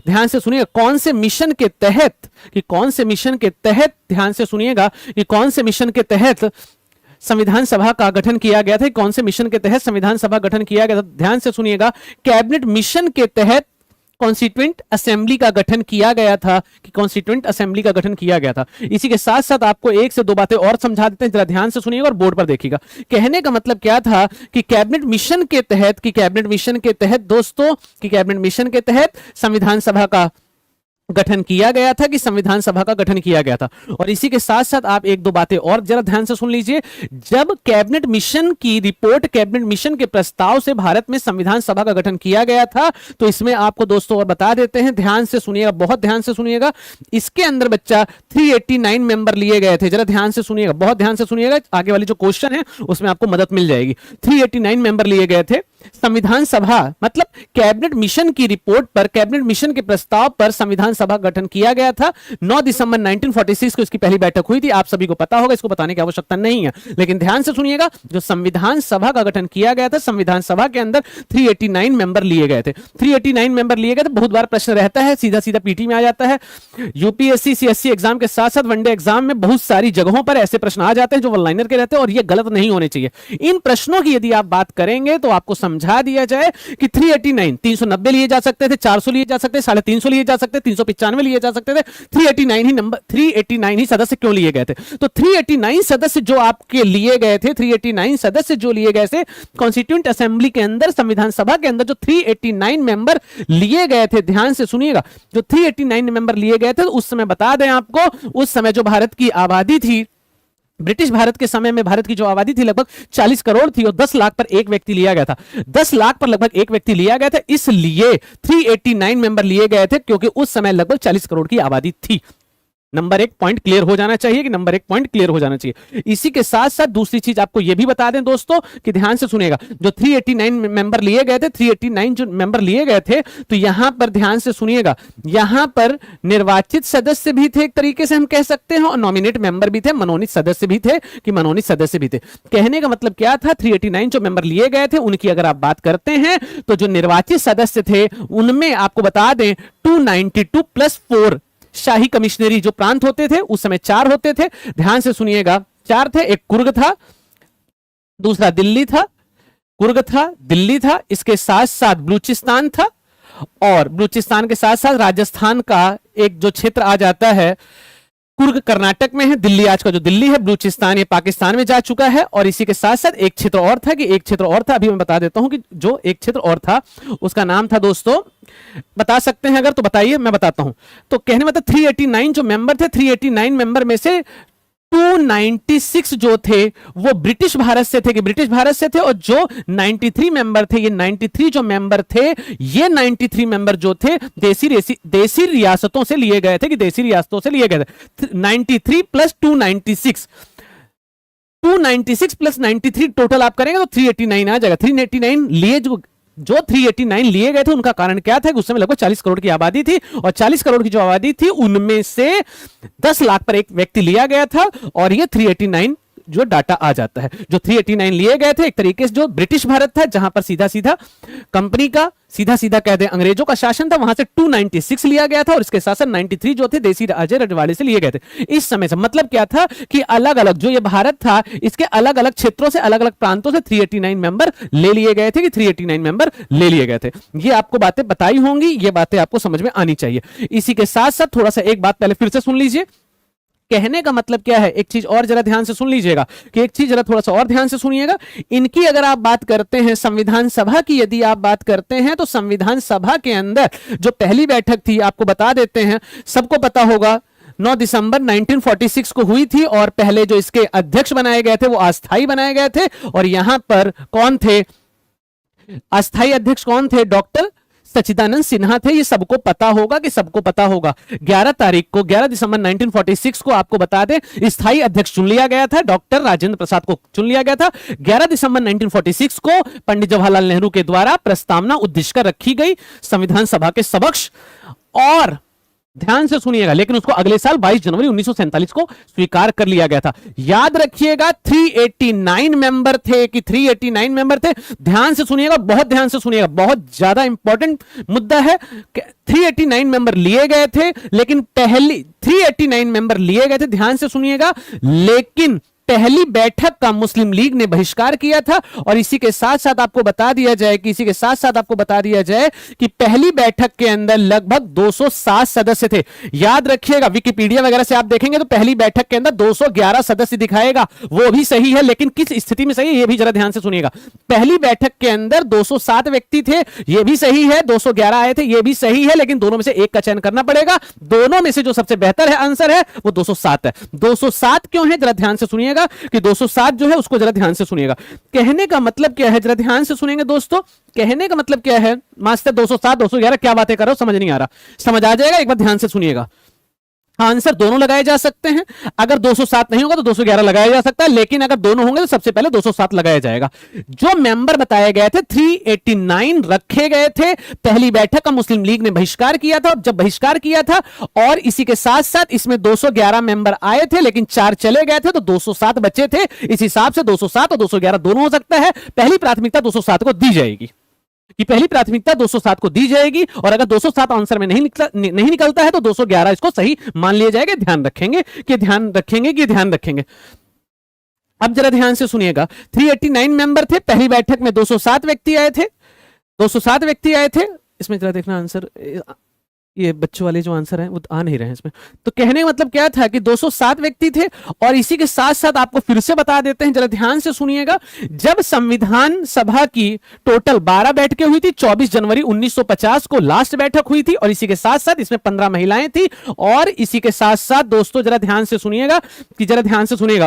[SPEAKER 2] ध्यान से सुनिएगा, कौन से मिशन के तहत, कि कौन से मिशन के तहत, ध्यान से सुनिएगा कि कौन से मिशन के तहत संविधान सभा का गठन किया गया था, कौन से मिशन के तहत संविधान सभा गठन किया गया था। ध्यान से सुनिएगा, कैबिनेट मिशन के तहत कॉन्स्टिट्यूएंट असेंबली का गठन किया गया था, कि कॉन्स्टिट्यूएंट असेंबली का गठन किया गया था। इसी के साथ साथ आपको 1 से 2 बातें और समझा देते हैं, जरा ध्यान से सुनिएगा और बोर्ड पर देखिएगा। कहने का मतलब क्या था कि कैबिनेट मिशन के तहत दोस्तों, कि कैबिनेट मिशन के तहत संविधान सभा का गठन किया गया था, कि संविधान सभा का गठन किया गया था। और इसी के साथ साथ आप 1-2 बातें और जरा ध्यान से सुन लीजिए। जब कैबिनेट मिशन की रिपोर्ट, कैबिनेट मिशन के प्रस्ताव से भारत में संविधान सभा का गठन किया गया था, तो इसमें आपको दोस्तों और बता देते हैं, ध्यान से सुनिएगा, बहुत ध्यान से सुनिएगा। इसके अंदर बच्चा 389 मेंबर लिए गए थे। जरा ध्यान से सुनिएगा, बहुत ध्यान से सुनिएगा, आगे वाली जो क्वेश्चन है उसमें आपको मदद मिल जाएगी। 389 मेंबर लिए गए थे। संविधान सभा मतलब कैबिनेट मिशन की रिपोर्ट पर, कैबिनेट मिशन के प्रस्ताव पर संविधान सभा गठन किया गया था। 9 दिसंबर 1946 को इसकी पहली बैठक हुई थी। आप सभी को पता होगा, इसको बताने की आवश्यकता नहीं है, लेकिन ध्यान से सुनिएगा, जो संविधान सभा का गठन किया गया था, संविधान सभा के अंदर 389 मेंबर लिए गए थे। 389 मेंबर लिए गए थे। बहुत बार प्रश्न रहता है, सीधा सीधा पीटी में आ जाता है। यूपीएससी सीएससी एग्जाम के साथ साथ वनडे एग्जाम में बहुत सारी जगहों पर ऐसे प्रश्न आ जाते हैं जो वन लाइनर के रहते हैं, और ये गलत नहीं होने चाहिए। इन प्रश्नों की यदि आप बात करेंगे तो आपको समझा दिया जाए कि 389 390 लिए जा सकते थे, 400 लिए जा सकते थे, 350 लिए जा सकते थे, 395 लिए जा सकते थे। 389 ही सदस्य क्यों लिए गए थे? तो 389 सदस्य जो आपके लिए गए थे, 389 सदस्य जो लिए गए थे कॉन्स्टिट्यूएंट असेंबली के अंदर, संविधान सभा के अंदर जो 389 मेंबर लिए गए थे, ध्यान से सुनिएगा, जो 389 मेंबर लिए गए थे, उस समय बता दें आपको, उस समय जो भारत की आबादी थी, ब्रिटिश भारत के समय में भारत की जो आबादी थी लगभग 40 करोड़ थी, और 10 लाख पर एक व्यक्ति लिया गया था। 10 लाख पर लगभग एक व्यक्ति लिया गया था, इसलिए 389 मेंबर लिए गए थे, क्योंकि उस समय लगभग 40 करोड़ की आबादी थी। नंबर 1 पॉइंट क्लियर हो जाना चाहिए, कि नंबर 1 पॉइंट क्लियर हो जाना चाहिए। इसी के साथ साथ दूसरी चीज आपको यह भी बता दें दोस्तों, कि ध्यान से सुनेगा, जो 389 मेंबर लिए गए थे, 389 जो मेंबर लिए गए थे, तो यहां पर ध्यान से सुनिएगा, यहां पर निर्वाचित सदस्य भी थे, एक तरीके से हम कह सकते हैं, और नॉमिनेट मेंबर भी थे, मनोनीत सदस्य भी थे, कि मनोनीत सदस्य भी थे। कहने का मतलब क्या था, 389 जो मेंबर लिए गए थे उनकी अगर आप बात करते हैं, तो जो निर्वाचित सदस्य थे उनमें आपको बता दें 292 + 4 शाही कमिश्नरी जो प्रांत होते थे, उस समय 4 होते थे। ध्यान से सुनिएगा, 4 थे। एक कुर्ग था, दूसरा दिल्ली था, कुर्ग था, दिल्ली था, इसके साथ साथ बलूचिस्तान था, और बलूचिस्तान के साथ साथ राजस्थान का एक जो क्षेत्र आ जाता है, कुर्ग कर्नाटक में है, दिल्ली आज का जो दिल्ली है, बलूचिस्तान ये पाकिस्तान में जा चुका है। और इसी के साथ साथ एक क्षेत्र और था, कि एक क्षेत्र और था, अभी मैं बता देता हूं कि जो एक क्षेत्र और था उसका नाम था दोस्तों, बता सकते हैं अगर तो बताइए, मैं बताता हूं। तो कहने मतलब 389 जो मेंबर थे, 389 मेंबर में से 296 जो थे वो ब्रिटिश भारत से थे, कि ब्रिटिश भारत से थे, और जो 93 मेंबर थे, ये 93 जो मेंबर थे, ये 93 मेंबर जो थे देसी रियासतों से लिए गए थे, कि देसी रियासतों से लिए गए थे। 93 + 296 296 प्लस 93 टोटल आप करेंगे तो 389 आ जाएगा। 389 लिए जो 389 लिए गए थे उनका कारण क्या था कि उस समय लगभग 40 करोड़ की आबादी थी, और 40 करोड़ की जो आबादी थी उनमें से 10 लाख पर एक व्यक्ति लिया गया था, और ये 389 जो डाटा आ जाता है। जो 389 लिए गए थे एक तरीके से जो ब्रिटिश भारत था, जहां पर सीधा सीधा कंपनी का, सीधा सीधा कह दे अंग्रेजों का शासन था, वहां से 296 लिया गया था, और इसके साथ साथ 93 जो थे देसी राजे रजवाड़े से लिए गए थे। इस समय से मतलब क्या था कि अलग अलग जो ये भारत था इसके अलग अलग क्षेत्रों से, अलग अलग प्रांतों से 389 मेंबर ले लिए गए थे, कि 389 मेंबर ले लिए गए थे। ये आपको बातें बताई होंगी, ये बातें आपको समझ में आनी चाहिए। इसी के साथ साथ थोड़ा सा एक बात पहले फिर से सुन लीजिए। कहने का मतलब क्या है, एक चीज और जरा ध्यान से सुन लीजिएगा, कि एक चीज जरा थोड़ा सा और ध्यान से सुनिएगा। इनकी अगर आप बात करते हैं संविधान सभा की, यदि आप बात करते हैं तो संविधान सभा के अंदर जो पहली बैठक थी, आपको बता देते हैं, सबको पता होगा 9 दिसंबर 1946 को हुई थी, और पहले जो इसके अध्यक्ष बनाए गए थे वो अस्थाई बनाए गए थे। और यहां पर कौन थे अस्थाई अध्यक्ष? कौन थे? डॉक्टर सच्चिदानंद सिन्हा थे। ये सबको पता होगा, कि सबको पता होगा। 11 तारीख को 11 दिसंबर 1946 को आपको बता दें स्थायी अध्यक्ष चुन लिया गया था, डॉक्टर राजेंद्र प्रसाद को चुन लिया गया था। 11 दिसंबर 1946 को पंडित जवाहरलाल नेहरू के द्वारा प्रस्तावना उद्देश्य कर रखी गई संविधान सभा के समक्ष, और ध्यान से सुनिएगा, लेकिन उसको अगले साल 22 जनवरी 1947 को स्वीकार कर लिया गया था। याद रखिएगा 389 मेंबर थे, कि 389 मेंबर थे। ध्यान से सुनिएगा, बहुत ध्यान से सुनिएगा, बहुत ज्यादा इंपॉर्टेंट मुद्दा है। 389 मेंबर लिए गए थे, लेकिन पहली 389 मेंबर लिए गए थे, ध्यान से सुनिएगा, लेकिन पहली बैठक का मुस्लिम लीग ने बहिष्कार किया था। और इसी के साथ साथ आपको बता दिया जाए कि पहली बैठक के अंदर लगभग 207 सदस्य थे। याद रखिएगा, विकिपीडिया वगैरह से आप देखेंगे तो पहली बैठक के अंदर 211 सदस्य दिखाएगा, वो भी सही है, लेकिन किस स्थिति में सही है ये भी जरा ध्यान से सुनिएगा। पहली बैठक के अंदर 207 व्यक्ति थे, ये भी सही है। 211 आए थे, ये भी सही है, लेकिन दोनों में से एक का चयन करना पड़ेगा। दोनों में से जो सबसे बेहतर है आंसर है वो 207 है। 207 क्यों है जरा ध्यान से सुनिएगा, कि 207 जो है उसको जरा ध्यान से सुनिएगा। कहने का मतलब क्या है, जरा ध्यान से सुनेंगे दोस्तों। कहने का मतलब क्या है, मास्टर 207 211 क्या बातें कर रहे हो, समझ नहीं आ रहा, समझ आ जाएगा, एक बार ध्यान से सुनिएगा। आंसर दोनों लगाए जा सकते हैं। अगर 207 नहीं होगा तो 211 लगाया जा सकता है, लेकिन अगर दोनों होंगे तो सबसे पहले 207 लगाया जाएगा। जो मेंबर बताए गए थे 389 रखे गए थे। पहली बैठक का मुस्लिम लीग ने बहिष्कार किया था, जब बहिष्कार किया था, और इसी के साथ साथ इसमें 211 मेंबर आए थे, लेकिन 4 चले गए थे, तो 207 बचे थे। इस हिसाब से 207 और 211 दोनों हो सकता है। पहली प्राथमिकता 207 को दी जाएगी, कि पहली प्राथमिकता 207 को दी जाएगी, और अगर 207 आंसर में नहीं निकलता है तो 211 इसको सही मान लिया जाएगा। ध्यान रखेंगे। अब जरा ध्यान से सुनिएगा, 389 मेंबर थे, पहली बैठक में 207 व्यक्ति आए थे। इसमें जरा देखना आंसर, ये बच्चों वाले जो आंसर हैं वो आ नहीं रहे हैं इसमें। तो कहने का मतलब क्या था कि 207 व्यक्ति थे। और इसी के साथ साथ आपको फिर से बता देते हैं, जरा ध्यान से सुनिएगा, जब संविधान सभा की टोटल 12 बैठकें हुई थी, 24 जनवरी 1950 को लास्ट बैठक हुई थी, और इसी के साथ साथ इसमें 15 महिलाएं थी। और इसी के साथ साथ दोस्तों जरा ध्यान से सुनिएगा,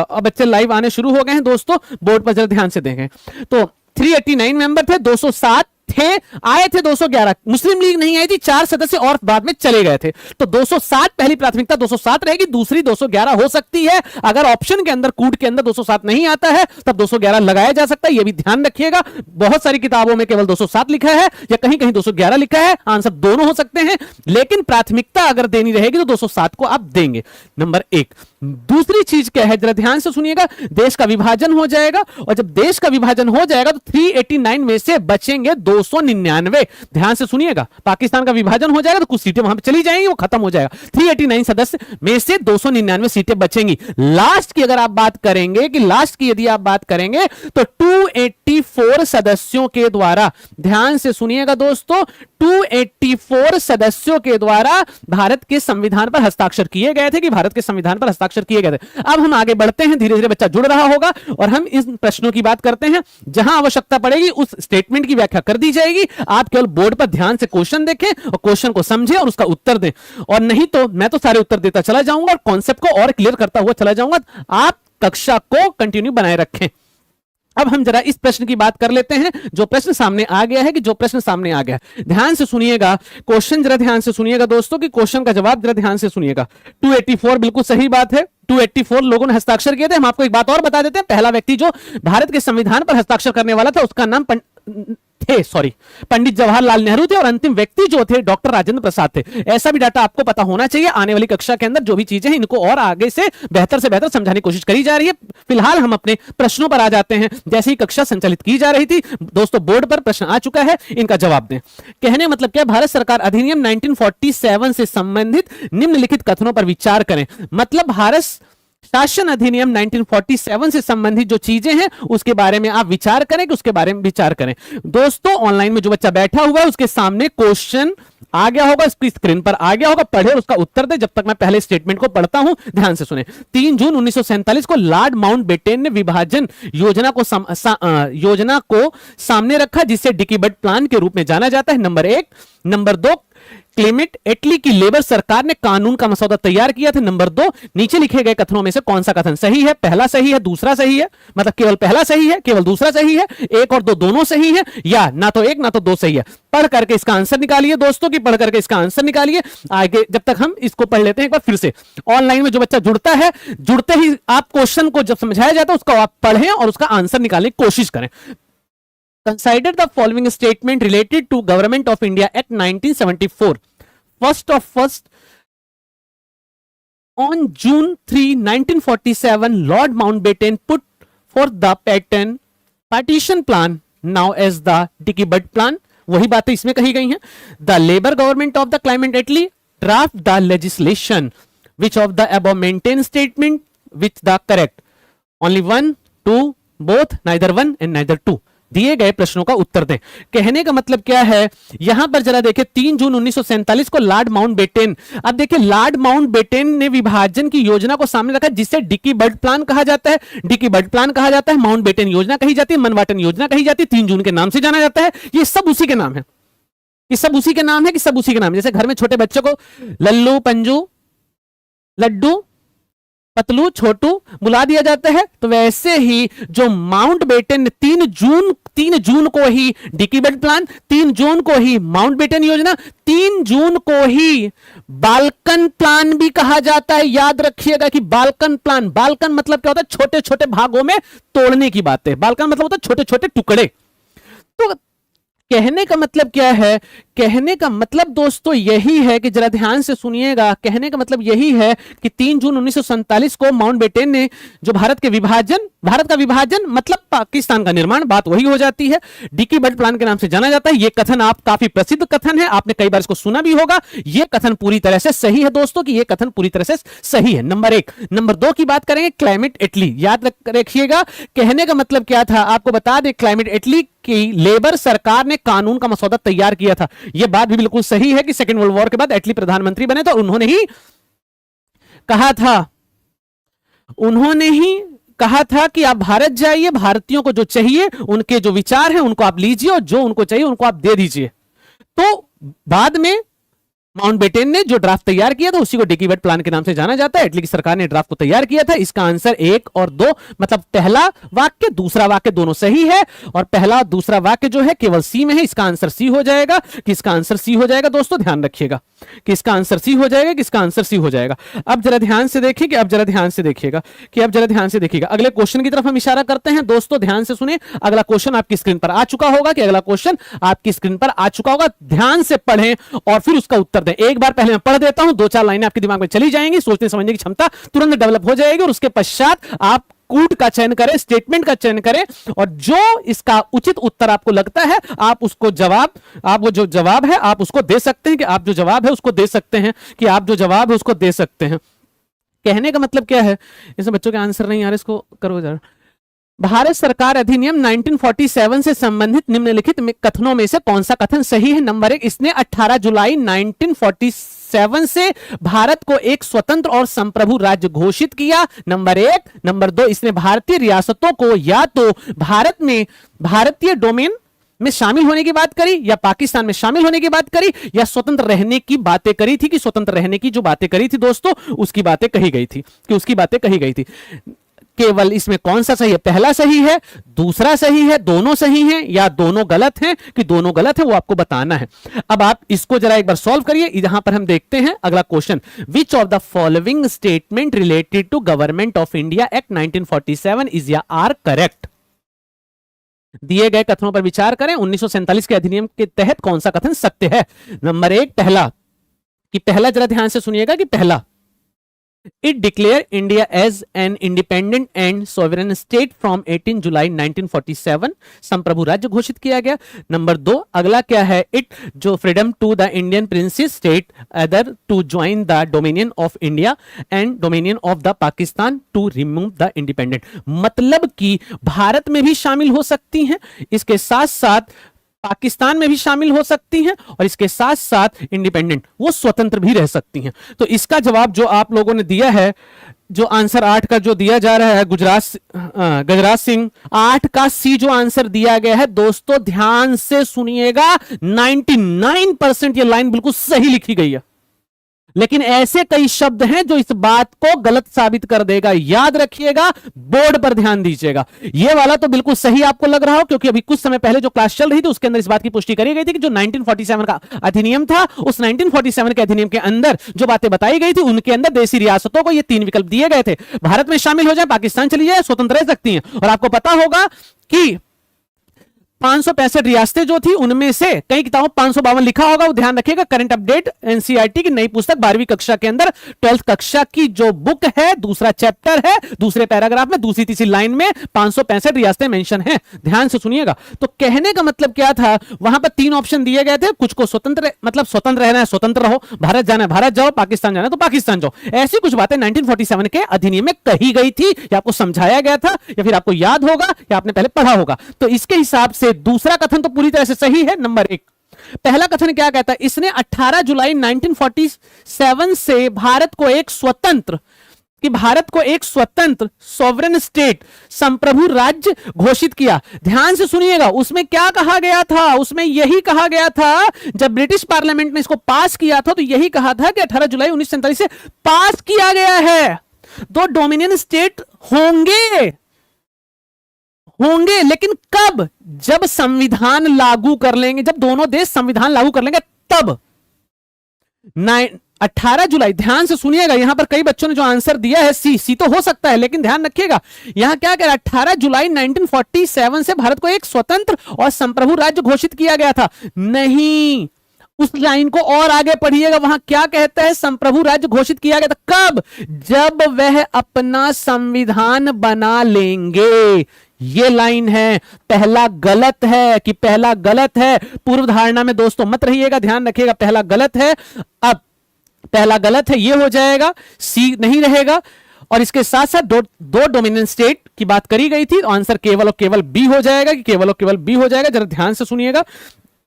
[SPEAKER 2] अब बच्चे लाइव आने शुरू हो गए हैं दोस्तों, बोर्ड पर जरा ध्यान से देखें। तो 389 मेंबर थे, 207 थे, आए थे 211, मुस्लिम लीग नहीं आई थी, 4 सदस्य और बाद में चले गए थे। तो 207 पहली प्राथमिकता 207 रहेगी, दूसरी 211 हो सकती है। अगर ऑप्शन के अंदर कूट के अंदर 207 नहीं आता है तब 211 लगाया जा सकता है, यह भी ध्यान रखिएगा। बहुत सारी किताबों में केवल 207 लिखा है या कहीं कहीं 211 लिखा है, आंसर दोनों हो सकते हैं, लेकिन प्राथमिकता अगर देनी रहेगी तो 207 को आप देंगे। नंबर 1। दूसरी चीज क्या है, जरा ध्यान से सुनिएगा, देश का विभाजन हो जाएगा, और जब देश का विभाजन हो जाएगा तो 389 में से बचेंगे 299। ध्यान से सुनिएगा, पाकिस्तान का विभाजन हो जाएगा तो कुछ सीटें वहां पे चली जाएंगी, वो खत्म हो जाएगा। 389 सदस्य में से 299 सीटें बचेंगी। लास्ट की अगर आप बात करेंगे, कि लास्ट की यदि आप बात करेंगे तो 284 सदस्यों के द्वारा, ध्यान से सुनिएगा दोस्तों, 284 सदस्यों के द्वारा भारत के संविधान पर हस्ताक्षर किए गए थे, कि भारत के संविधान पर हस्ताक्षर किए गए थे। अब हम आगे बढ़ते हैं, धीरे धीरे बच्चा जुड़ रहा होगा, और हम इन प्रश्नों की बात करते हैं। जहां आवश्यकता पड़ेगी उस स्टेटमेंट की व्याख्या कर दी जाएगी। आप केवल बोर्ड पर ध्यान से क्वेश्चन देखें और क्वेश्चन को समझें और उसका उत्तर दें, और नहीं तो मैं तो सारे उत्तर देता चला जाऊंगा और कॉन्सेप्ट को और क्लियर करता हुआ चला जाऊंगा। आप कक्षा को कंटिन्यू बनाए रखें। अब हम जरा इस प्रश्न की बात कर लेते हैं, जो प्रश्न सामने आ गया है, कि जो प्रश्न सामने आ गया है। ध्यान से सुनिएगा क्वेश्चन, जरा ध्यान से सुनिएगा दोस्तों, कि क्वेश्चन का जवाब जरा ध्यान से सुनिएगा। 284 बिल्कुल सही बात है, 284 लोगों ने हस्ताक्षर किए थे। हम आपको एक बात और बता देते हैं, पहला व्यक्ति जो भारत के संविधान पर हस्ताक्षर करने वाला था उसका नाम पंडित जवाहरलाल नेहरू थे, और अंतिम व्यक्ति जो थे डॉक्टर राजेंद्र प्रसाद थे। ऐसा भी डाटा आपको पता होना चाहिए। आने वाली कक्षा के अंदर जो भी चीजें हैं इनको और आगे से बेहतर समझाने की कोशिश करी जा रही है। फिलहाल हम अपने प्रश्नों पर आ जाते हैं। जैसे ही कक्षा संचालित की जा रही थी दोस्तों, बोर्ड पर प्रश्न आ चुका है, इनका जवाब दें। कहने मतलब क्या, भारत सरकार अधिनियम 1947 से संबंधित निम्नलिखित कथनों पर विचार करें। मतलब भारत शासन अधिनियम 1947 से संबंधित जो चीजें हैं उसके बारे में आप विचार करें, कि उसके बारे में विचार करें। दोस्तों ऑनलाइन में जो बच्चा बैठा हुआ है उसके सामने क्वेश्चन आ गया होगा, इसकी स्क्रीन पर आ गया होगा, पढ़े और उसका उत्तर दे। जब तक मैं पहले स्टेटमेंट को पढ़ता हूं, ध्यान से सुने। 3 जून 1947 को लॉर्ड माउंटबेटन ने विभाजन योजना को सामने रखा, जिसे डिकी बट प्लान के रूप में जाना जाता है, नंबर 1। नंबर 2, क्लेमेंट एटली की लेबर सरकार ने कानून का मसौदा तैयार किया था, नंबर 2। नीचे लिखे गए कथनों में से कौन सा कथन सही है? पहला सही है, दूसरा सही है, मतलब केवल पहला सही है, केवल दूसरा सही है, 1 और 2 दोनों सही है, या ना तो 1 ना तो 2 सही है। पढ़ करके इसका आंसर निकालिए दोस्तों, की पढ़ करके इसका आंसर निकालिए। आगे जब तक हम इसको पढ़ लेते हैं एक बार फिर से। ऑनलाइन में जो बच्चा जुड़ता है, जुड़ते ही आप क्वेश्चन को जब समझाया जाता है उसको आप पढ़ें और उसका आंसर निकालने की कोशिश करें। Consider the following statement related to Government of India Act 1974. First, on June 3, 1947, Lord Mountbatten put forth the partition plan, now as the Dickey Butt plan. वही बातें इसमें कही गई हैं। The Labour Government of the Clement Attlee draft the legislation, which of the above maintained statement with the correct? Only 1, 2, both, neither 1 and neither 2. दिए गए प्रश्नों का उत्तर दें। कहने का मतलब क्या है, यहां पर जरा देखिए 3 जून 1947 को लॉर्ड माउंटबेटन, अब देखिए लॉर्ड माउंटबेटन ने विभाजन की योजना को सामने रखा, जिसे डिकी बट प्लान कहा जाता है। डिकी बट प्लान कहा जाता है, माउंटबेटन योजना कही जाती है, मनवाटन योजना कही जाती है, 3 जून के नाम से जाना जाता है। ये सब उसी के नाम है, ये सब उसी के नाम है, कि सब उसी के नाम। जैसे घर में छोटे बच्चों को लल्लू, पंजू, लड्डू, पतलू, छोटू बुला दिया जाता है, तो वैसे ही जो माउंटबेटन ने 3 जून को ही डिकी बट प्लान, 3 जून को ही माउंटबेटन योजना, 3 जून को ही बाल्कन प्लान भी कहा जाता है। याद रखिएगा कि बाल्कन प्लान, बाल्कन मतलब क्या होता है? छोटे छोटे भागों में तोड़ने की बात है। बाल्कन मतलब होता है छोटे छोटे टुकड़े। तो कहने का मतलब क्या है? कहने का मतलब दोस्तों यही है कि जरा ध्यान से सुनिएगा। कहने का मतलब यही है कि 3 जून 1947 को माउंटबेटन ने जो भारत का विभाजन मतलब पाकिस्तान का निर्माण, बात वही हो जाती है। डिकी बट प्लान के नाम से जाना जाता है। यह कथन आप काफी प्रसिद्ध कथन है, आपने कई बार इसको सुना भी होगा। यह कथन पूरी तरह से सही है दोस्तों, कि यह कथन पूरी तरह से सही है, नंबर 1। नंबर 2 की बात करेंगे, क्लेमेंट एटली। याद रखिएगा कहने का मतलब क्या था, आपको बता दें क्लेमेंट एटली की लेबर सरकार ने कानून का मसौदा तैयार किया था। यह बात भी बिल्कुल सही है कि सेकेंड वर्ल्ड वॉर के बाद एटली प्रधानमंत्री बने, तो उन्होंने ही कहा था कि आप भारत जाइए, भारतीयों को जो चाहिए, उनके जो विचार हैं उनको आप लीजिए, और जो उनको चाहिए उनको आप दे दीजिए। तो बाद में माउंटबेटन ने जो ड्राफ्ट तैयार किया था उसी को डिकी बट प्लान के नाम से जाना जाता है। एटली की सरकार ने ड्राफ्ट को तैयार किया था। इसका आंसर 1 और 2, मतलब पहला वाक्य दूसरा वाक्य दोनों सही है, और पहला और दूसरा वाक्य जो है केवल सी में है। इसका आंसर सी हो जाएगा, कि इसका आंसर सी हो जाएगा। दोस्तों ध्यान रखिएगा कि इसका आंसर सी हो जाएगा, कि इसका आंसर सी हो जाएगा। अब जरा ध्यान से देखिए, कि अब जरा ध्यान से देखिएगा अगले क्वेश्चन की तरफ हम इशारा करते हैं। दोस्तों ध्यान से सुने, अगला क्वेश्चन आपकी स्क्रीन पर आ चुका होगा, ध्यान से पढ़ें और फिर उसका उत्तर दें। एक बार पहले मैं पढ़ देता हूं, 2-4 लाइनें आपके दिमाग में चली जाएंगी, सोचने समझने की क्षमता तुरंत डेवलप हो जाएगी, और उसके पश्चात आप कूट का चयन करें, स्टेटमेंट का चयन करें, और जो इसका उचित उत्तर आपको लगता है आप उसको वो जो जवाब है आप उसको दे सकते हैं, कि आप जो जवाब है उसको दे सकते हैं, कि आप जो जवाब है उसको दे सकते हैं। कहने का मतलब क्या है, इसमें बच्चों के आंसर नहीं आ रहे, इसको करो जरा। भारत सरकार अधिनियम 1947 से संबंधित निम्नलिखित कथनों में से कौन सा कथन सही है? नंबर 1, इसने 18 जुलाई 1947 से भारत को एक स्वतंत्र और संप्रभु राज्य घोषित किया, नंबर 1। नंबर 2, इसने भारतीय रियासतों को या तो भारत में भारतीय डोमेन में शामिल होने की बात करी, या पाकिस्तान में शामिल होने की बात करी, या स्वतंत्र रहने की बातें करी थी, कि स्वतंत्र रहने की जो बातें करी थी दोस्तों उसकी बातें कही गई थी, केवल इसमें कौन सा सही है, पहला सही है, दूसरा सही है, दोनों सही हैं या दोनों गलत हैं, कि दोनों गलत है, वो आपको बताना है। अब आप इसको जरा एक बार सॉल्व करिए। यहां पर हम देखते हैं अगला question, which of the following statement related to government of India act 1947 is या आर करेक्ट। दिए गए कथनों पर विचार करें, 1947 के अधिनियम के तहत कौन सा कथन सत्य है। नंबर 1 पहला, कि पहला जरा ध्यान से सुनिएगा कि पहला, it declare India as an independent and sovereign state from 18 July 1947, संप्रभु राज्य घोषित किया गया। नंबर 2 अगला क्या है, इट जो freedom to the Indian princes state other to join the dominion of India and dominion of the Pakistan to remove the independent, मतलब कि भारत में भी शामिल हो सकती हैं, इसके साथ साथ पाकिस्तान में भी शामिल हो सकती हैं, और इसके साथ साथ इंडिपेंडेंट वो स्वतंत्र भी रह सकती हैं। तो इसका जवाब जो आप लोगों ने दिया है, जो आंसर 8 का जो दिया जा रहा है गजराज सिंह, 8 का सी जो आंसर दिया गया है, दोस्तों ध्यान से सुनिएगा, 99% ये लाइन बिल्कुल सही लिखी गई है, लेकिन ऐसे कई शब्द हैं जो इस बात को गलत साबित कर देगा। याद रखिएगा, बोर्ड पर ध्यान दीजिएगा। ये वाला तो बिल्कुल सही आपको लग रहा हो, क्योंकि अभी कुछ समय पहले जो क्लास चल रही थी उसके अंदर इस बात की पुष्टि करी गई थी कि जो 1947 का अधिनियम था, उस 1947 के अधिनियम के अंदर जो बातें बताई गई थी, उनके अंदर देशी रियासतों को ये 3 विकल्प दिए गए थे, भारत में शामिल हो जाए, पाकिस्तान चली जाए, स्वतंत्र रह सकती हैं। और आपको पता होगा कि 565 रियासतें जो थी, उनमें से कई किताबों 552 लिखा होगा, वो ध्यान रखिएगा। करंट अपडेट एनसीईआरटी की नई पुस्तक 12वीं कक्षा के अंदर 12th कक्षा की जो बुक है, दूसरा चैप्टर है, दूसरे पैराग्राफ में दूसरी तीसरी लाइन में 565 रियासतें मेंशन हैं, ध्यान से सुनिएगा। तो कहने का मतलब क्या था, वहां पर 3 ऑप्शन दिए गए थे, कुछ को स्वतंत्र, मतलब स्वतंत्र रहना है स्वतंत्र रहो, भारत जाना है भारत जाओ, पाकिस्तान जाना है तो पाकिस्तान जाओ। ऐसी कुछ बातें 1947 के अधिनियम में कही गई थी, या आपको समझाया गया था, या फिर आपको याद होगा, या आपने पहले पढ़ा होगा। तो इसके हिसाब से दूसरा कथन तो पूरी तरह से सही है। नंबर 1, पहला कथन क्या कहता है, इसने 18 जुलाई 1947 से भारत को एक स्वतंत्र, कि भारत को एक स्वतंत्र सॉवरेन स्टेट, संप्रभु राज्य घोषित किया। ध्यान से सुनिएगा, उसमें क्या कहा गया था, उसमें यही कहा गया था, जब ब्रिटिश पार्लियामेंट ने इसको पास किया था तो यही कहा था कि 18 जुलाई 1947 से पास किया गया है, 2 डोमिनियन स्टेट होंगे, लेकिन कब, जब संविधान लागू कर लेंगे, जब दोनों देश संविधान लागू कर लेंगे तब। 18 जुलाई, ध्यान से सुनिएगा, यहां पर कई बच्चों ने जो आंसर दिया है सी तो हो सकता है, लेकिन ध्यान रखिएगा यहां क्या कह रहा है, 18 जुलाई 1947 से भारत को एक स्वतंत्र और संप्रभु राज्य घोषित किया गया था। नहीं, उस लाइन को और आगे पढ़िएगा, वहां क्या कहता है, संप्रभु राज्य घोषित किया गया था कब, जब वह अपना संविधान बना लेंगे। ये लाइन है, पहला गलत है, कि पहला गलत है। पूर्व धारणा में दोस्तों मत रहिएगा, ध्यान रखिएगा, पहला गलत है। अब पहला गलत है, ये हो जाएगा, सी नहीं रहेगा। और इसके साथ साथ दो डोमिनियन स्टेट की बात करी गई थी, तो आंसर केवल और केवल बी हो जाएगा, कि केवल और केवल बी हो जाएगा। जरा ध्यान से सुनिएगा,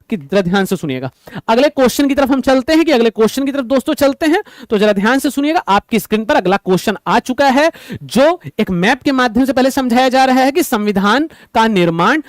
[SPEAKER 2] कि जरा ध्यान से सुनिएगा। अगले क्वेश्चन की तरफ हम चलते हैं, कि अगले क्वेश्चन की तरफ दोस्तों चलते हैं, तो जरा ध्यान से सुनिएगा। आपकी स्क्रीन पर अगला क्वेश्चन आ चुका है, जो एक मैप के माध्यम से पहले समझाया जा रहा है कि संविधान का निर्माण,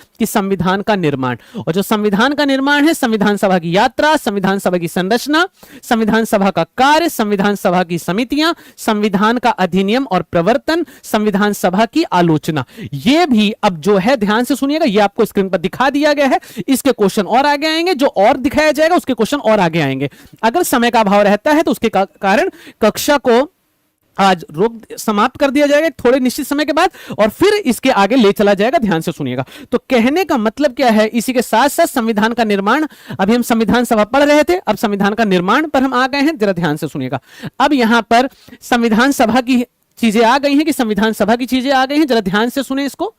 [SPEAKER 2] और जो संविधान का निर्माण है, संविधान सभा की यात्रा, संविधान सभा की संरचना, संविधान सभा का कार्य, संविधान सभा की समितियां, संविधान का अधिनियम और प्रवर्तन, संविधान सभा की आलोचना, ये भी अब जो है, ध्यान से सुनिएगा, ये आपको स्क्रीन पर दिखा दिया गया है। इसके क्वेश्चन और आगे आएंगे, जो और दिखाया जाएगा उसके क्वेश्चन और आगे आएंगे। अगर समय का अभाव रहता है तो उसके कारण कक्षा को आज समाप्त कर दिया जाएगा थोड़े निश्चित समय के बाद, और फिर इसके आगे ले चला जाएगा। ध्यान से सुनिएगा। तो कहने का मतलब क्या है, इसी के साथ साथ संविधान का निर्माण, अभी हम संविधान सभा पढ़ रहे थे, अब संविधान का निर्माण पर हम आ गए हैं। जरा ध्यान से सुनिएगा, अब यहां पर संविधान सभा की चीजें आ गई हैं, कि संविधान सभा की चीजें आ गई हैं। जरा ध्यान से सुने इसको।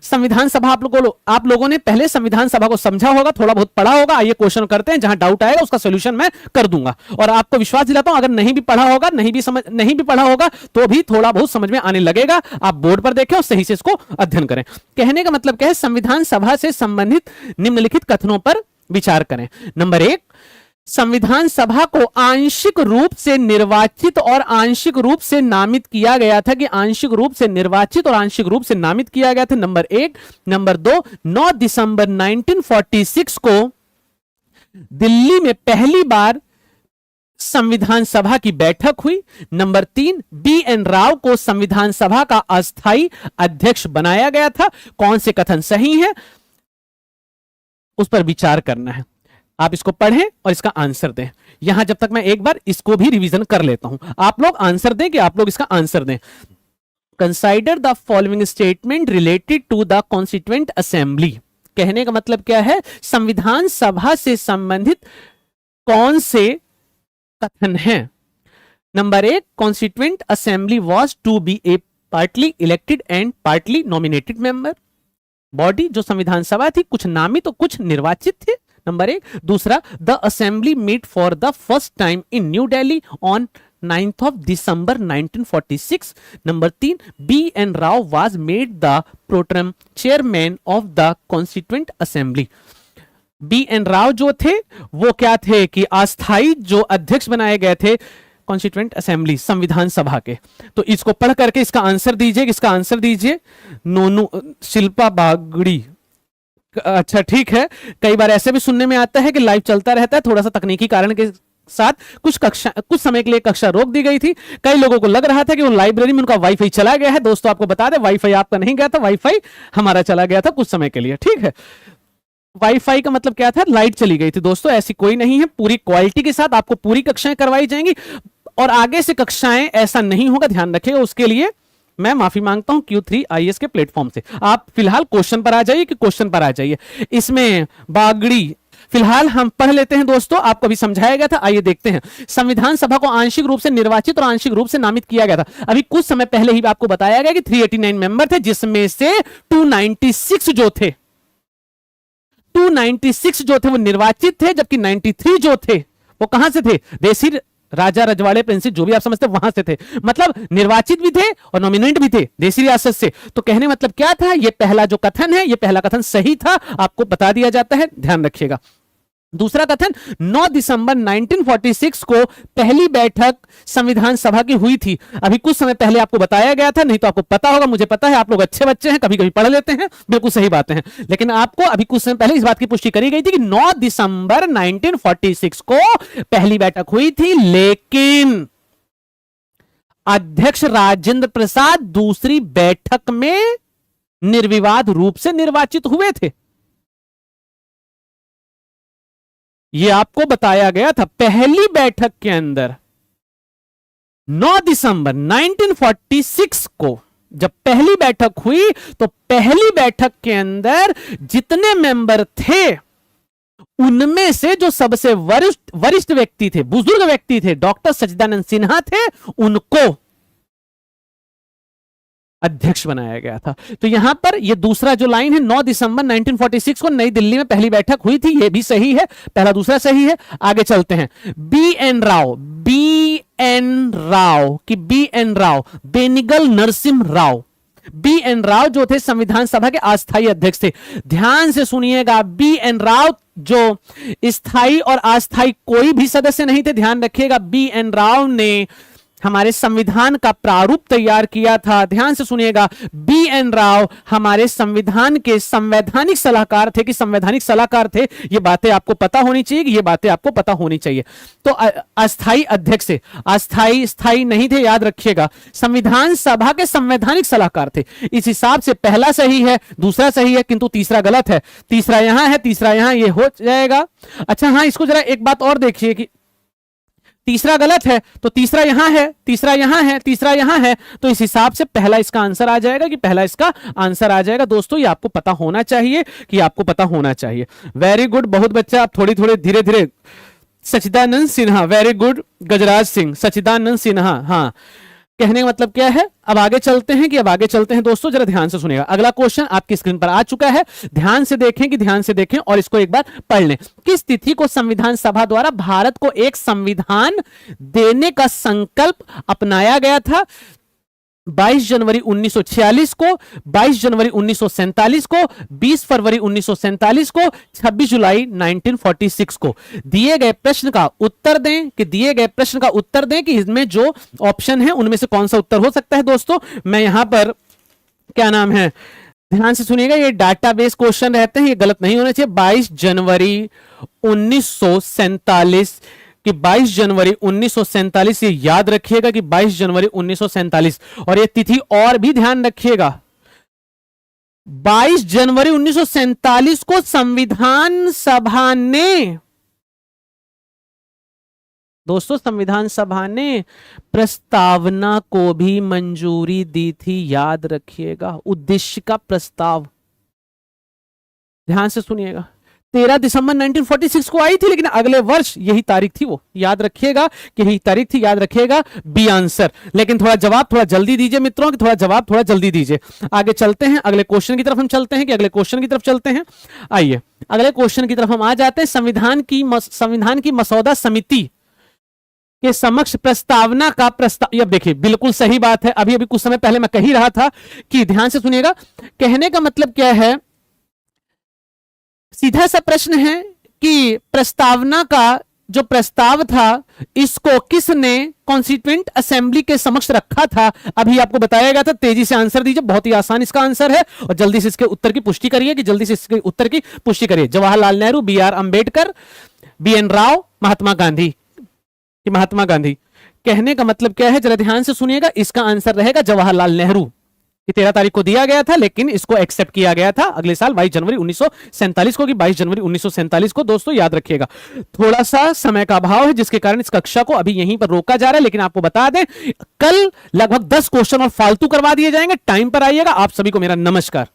[SPEAKER 2] संविधान सभा आप लोगों ने पहले संविधान सभा को समझा होगा, थोड़ा बहुत पढ़ा होगा। आइए क्वेश्चन करते हैं, जहां डाउट आएगा उसका सॉल्यूशन मैं कर दूंगा, और आपको विश्वास दिलाता हूं, अगर नहीं भी पढ़ा होगा, नहीं भी पढ़ा होगा, तो भी थोड़ा बहुत समझ में आने लगेगा। आप बोर्ड पर देखें और सही से इसको अध्ययन करें। कहने का मतलब क्या है, संविधान सभा से संबंधित निम्नलिखित कथनों पर विचार करें। नंबर 1, संविधान सभा को आंशिक रूप से निर्वाचित और आंशिक रूप से नामित किया गया था, कि आंशिक रूप से निर्वाचित और आंशिक रूप से नामित किया गया था। नंबर 1। नंबर 2, 9 दिसंबर 1946 को दिल्ली में पहली बार संविधान सभा की बैठक हुई। नंबर 3, बी एन राव को संविधान सभा का अस्थायी अध्यक्ष बनाया गया था। कौन से कथन सही है उस पर विचार करना है। आप इसको पढ़ें और इसका आंसर दें। यहां जब तक मैं एक बार इसको भी रिवीजन कर लेता हूं, आप लोग आंसर दें कि आप लोग इसका आंसर दें। Consider the following statement related to the constituent assembly. कहने का मतलब क्या है, संविधान सभा से संबंधित कौन से कथन है। Number 1, constituent assembly was to be a partly elected and partly nominated member body. जो संविधान सभा थी कुछ नामित तो कुछ निर्वाचित थे, नंबर 1। दूसरा, the assembly meet for the first time in New Delhi on 9th of December 1946. Number 3, B N Rao was made the pro tem chairman of the constituent assembly. B N Rao जो थे वो क्या थे कि अस्थाई जो अध्यक्ष बनाए गए थे कॉन्स्टिट्यूएंट असेंबली संविधान सभा के। तो इसको पढ़ करके इसका आंसर दीजिए, इसका आंसर दीजिए नोनू शिल्पा बागड़ी। अच्छा ठीक है, कई बार ऐसे भी सुनने में आता है कि लाइव चलता रहता है, थोड़ा सा तकनीकी कारण के साथ कुछ समय के लिए कक्षा रोक दी गई थी। कई लोगों को लग रहा था कि वो लाइब्रेरी में उनका वाईफाई चला गया है। दोस्तों आपको बता दें, वाईफाई आपका नहीं गया था, वाईफाई हमारा चला गया था कुछ समय के लिए। ठीक है, वाईफाई का मतलब क्या था, लाइट चली गई थी। दोस्तों ऐसी कोई नहीं है, पूरी क्वालिटी के साथ आपको पूरी कक्षाएं करवाई जाएंगी और आगे से कक्षाएं ऐसा नहीं होगा, ध्यान रखिएगा। उसके लिए मैं माफी मांगता हूं Q3 IAS के प्लेटफॉर्म से। आप फिलहाल क्वेश्चन पर आ जाइए कि क्वेश्चन पर आ जाइए। इसमें बागड़ी फिलहाल हम पढ़ लेते हैं दोस्तों, आपको अभी समझाया गया था। आइए देखते हैं। संविधान सभा को आंशिक रूप से निर्वाचित और आंशिक रूप से नामित किया गया था। अभी कुछ समय पहले ही आपको बताया गया कि 389 मेंबर थे, जिसमें से 296 जो थे 296 जो थे वो निर्वाचित थे, जबकि 93 जो थे वो कहां से थे, देसी राजा रजवाड़े प्रिंसेस जो भी आप समझते वहां से थे। मतलब निर्वाचित भी थे और नॉमिनेट भी थे देसी रियासत से। तो कहने मतलब क्या था, ये पहला जो कथन है, ये पहला कथन सही था, आपको बता दिया जाता है, ध्यान रखिएगा। दूसरा कथन, 9 दिसंबर 1946 को पहली बैठक संविधान सभा की हुई थी। अभी कुछ समय पहले आपको बताया गया था, नहीं तो आपको पता होगा, मुझे पता है आप लोग अच्छे बच्चे हैं, कभी कभी पढ़ लेते हैं, बिल्कुल सही बातें हैं। लेकिन आपको अभी कुछ समय पहले इस बात की पुष्टि करी गई थी कि 9 दिसंबर 1946 को पहली बैठक हुई थी, लेकिन अध्यक्ष राजेंद्र प्रसाद दूसरी बैठक में निर्विवाद रूप से निर्वाचित हुए थे। यह आपको बताया गया था। पहली बैठक के अंदर 9 दिसंबर 1946 को जब पहली बैठक हुई, तो पहली बैठक के अंदर जितने मेंबर थे उनमें से जो सबसे वरिष्ठ व्यक्ति थे, बुजुर्ग व्यक्ति थे, डॉक्टर सच्चिदानंद सिन्हा थे, उनको अध्यक्ष बनाया गया था। तो यहां पर ये दूसरा जो लाइन है, 9 दिसंबर 1946 को नई दिल्ली में पहली बैठक हुई थी, ये भी सही है, पहला दूसरा सही है। आगे चलते हैं। B N Rao Benegal Narasimha Rao, B N Rao जो थे संविधान सभा के अस्थायी अध्यक्ष थे। ध्यान से सुनिएगा, बी एन राव जो स्थायी और अस्थायी कोई भी सदस्य नहीं थे, ध्यान रखिएगा। बी एन राव ने हमारे संविधान का प्रारूप तैयार किया था। ध्यान से सुनिएगा, बी एन राव हमारे संविधान के संवैधानिक सलाहकार थे कि संवैधानिक सलाहकार थे। ये बातें आपको पता होनी चाहिए, ये बातें आपको पता होनी चाहिए। तो अस्थायी अध्यक्ष थे, अस्थायी स्थायी नहीं थे, याद रखिएगा। संविधान सभा के संवैधानिक सलाहकार थे। इस हिसाब से पहला सही है, दूसरा सही है, किंतु तीसरा गलत है। तीसरा यहां है, तीसरा यहां, ये हो जाएगा। अच्छा हाँ, इसको जरा एक बात और देखिए कि तीसरा गलत है, तो तीसरा यहां है, तीसरा यहां है, तीसरा यहां है, तो इस हिसाब से पहला इसका आंसर आ जाएगा कि पहला इसका आंसर आ जाएगा। दोस्तों ये आपको पता होना चाहिए कि आपको पता होना चाहिए। वेरी गुड, बहुत बच्चा आप थोड़ी थोड़ी धीरे धीरे। सच्चिदानंद सिन्हा, वेरी गुड। गजराज सिंह, सच्चिदानंद सिन्हा, हाँ। कहने का मतलब क्या है, अब आगे चलते हैं दोस्तों, जरा ध्यान से सुनिएगा। अगला क्वेश्चन आपकी स्क्रीन पर आ चुका है, ध्यान से देखें और इसको एक बार पढ़ लें। किस तिथि को संविधान सभा द्वारा भारत को एक संविधान देने का संकल्प अपनाया गया था? 22 जनवरी 1946 को, 22 जनवरी 1947 को, 20 फरवरी 1947 को, 26 जुलाई 1946 को। दिए गए प्रश्न का उत्तर दें कि इसमें जो ऑप्शन है उनमें से कौन सा उत्तर हो सकता है। दोस्तों मैं यहां पर क्या नाम है, ध्यान से सुनिएगा, ये डाटाबेस क्वेश्चन रहते हैं, ये गलत नहीं होना चाहिए। 22 जनवरी 1947 कि 22 जनवरी 1947, ये याद रखिएगा कि 22 जनवरी 1947, और ये तिथि और भी ध्यान रखिएगा, 22 जनवरी 1947 को संविधान सभा ने, दोस्तों संविधान सभा ने प्रस्तावना को भी मंजूरी दी थी, याद रखिएगा, उद्देश्य का प्रस्ताव, ध्यान से सुनिएगा। 13 दिसंबर 1946 को आई थी, लेकिन अगले वर्ष यही तारीख थी, वो याद रखिएगा कि यही तारीख थी, याद रखिएगा, बी आंसर। लेकिन थोड़ा जवाब थोड़ा जल्दी दीजिए मित्रों, कि थोड़ा जवाब थोड़ा जल्दी दीजिए। आगे चलते हैं, अगले क्वेश्चन की तरफ हम चलते हैं, कि अगले क्वेश्चन की तरफ चलते हैं। आइए अगले क्वेश्चन की तरफ हम आ जाते हैं। संविधान की मसौदा समिति के समक्ष प्रस्तावना का प्रस्ताव, अब देखिए बिल्कुल सही बात है, अभी कुछ समय पहले मैं कह ही रहा था कि ध्यान से सुनिएगा। कहने का मतलब क्या है, सीधा सा प्रश्न है कि प्रस्तावना का जो प्रस्ताव था, इसको किसने कॉन्स्टिट्यूएंट असेंबली के समक्ष रखा था, अभी आपको बताया गया था। तेजी से आंसर दीजिए, बहुत ही आसान इसका आंसर है, और जल्दी से इसके उत्तर की पुष्टि करिए, कि जल्दी से इसके उत्तर की पुष्टि करिए। Jawaharlal Nehru, B R Ambedkar, B N Rao, Mahatma Gandhi, कि महात्मा गांधी। कहने का मतलब क्या है, जरा ध्यान से सुनिएगा, इसका आंसर रहेगा जवाहरलाल नेहरू, कि 13 तारीख को दिया गया था, लेकिन इसको एक्सेप्ट किया गया था अगले साल 22 जनवरी 1947 को, कि 22 जनवरी 1947 को। दोस्तों याद रखिएगा, थोड़ा सा समय का अभाव है, जिसके कारण इस कक्षा को अभी यहीं पर रोका जा रहा है, लेकिन आपको बता दें कल लगभग 10 क्वेश्चन और फालतू करवा दिए जाएंगे। टाइम पर आइएगा। आप सभी को मेरा नमस्कार।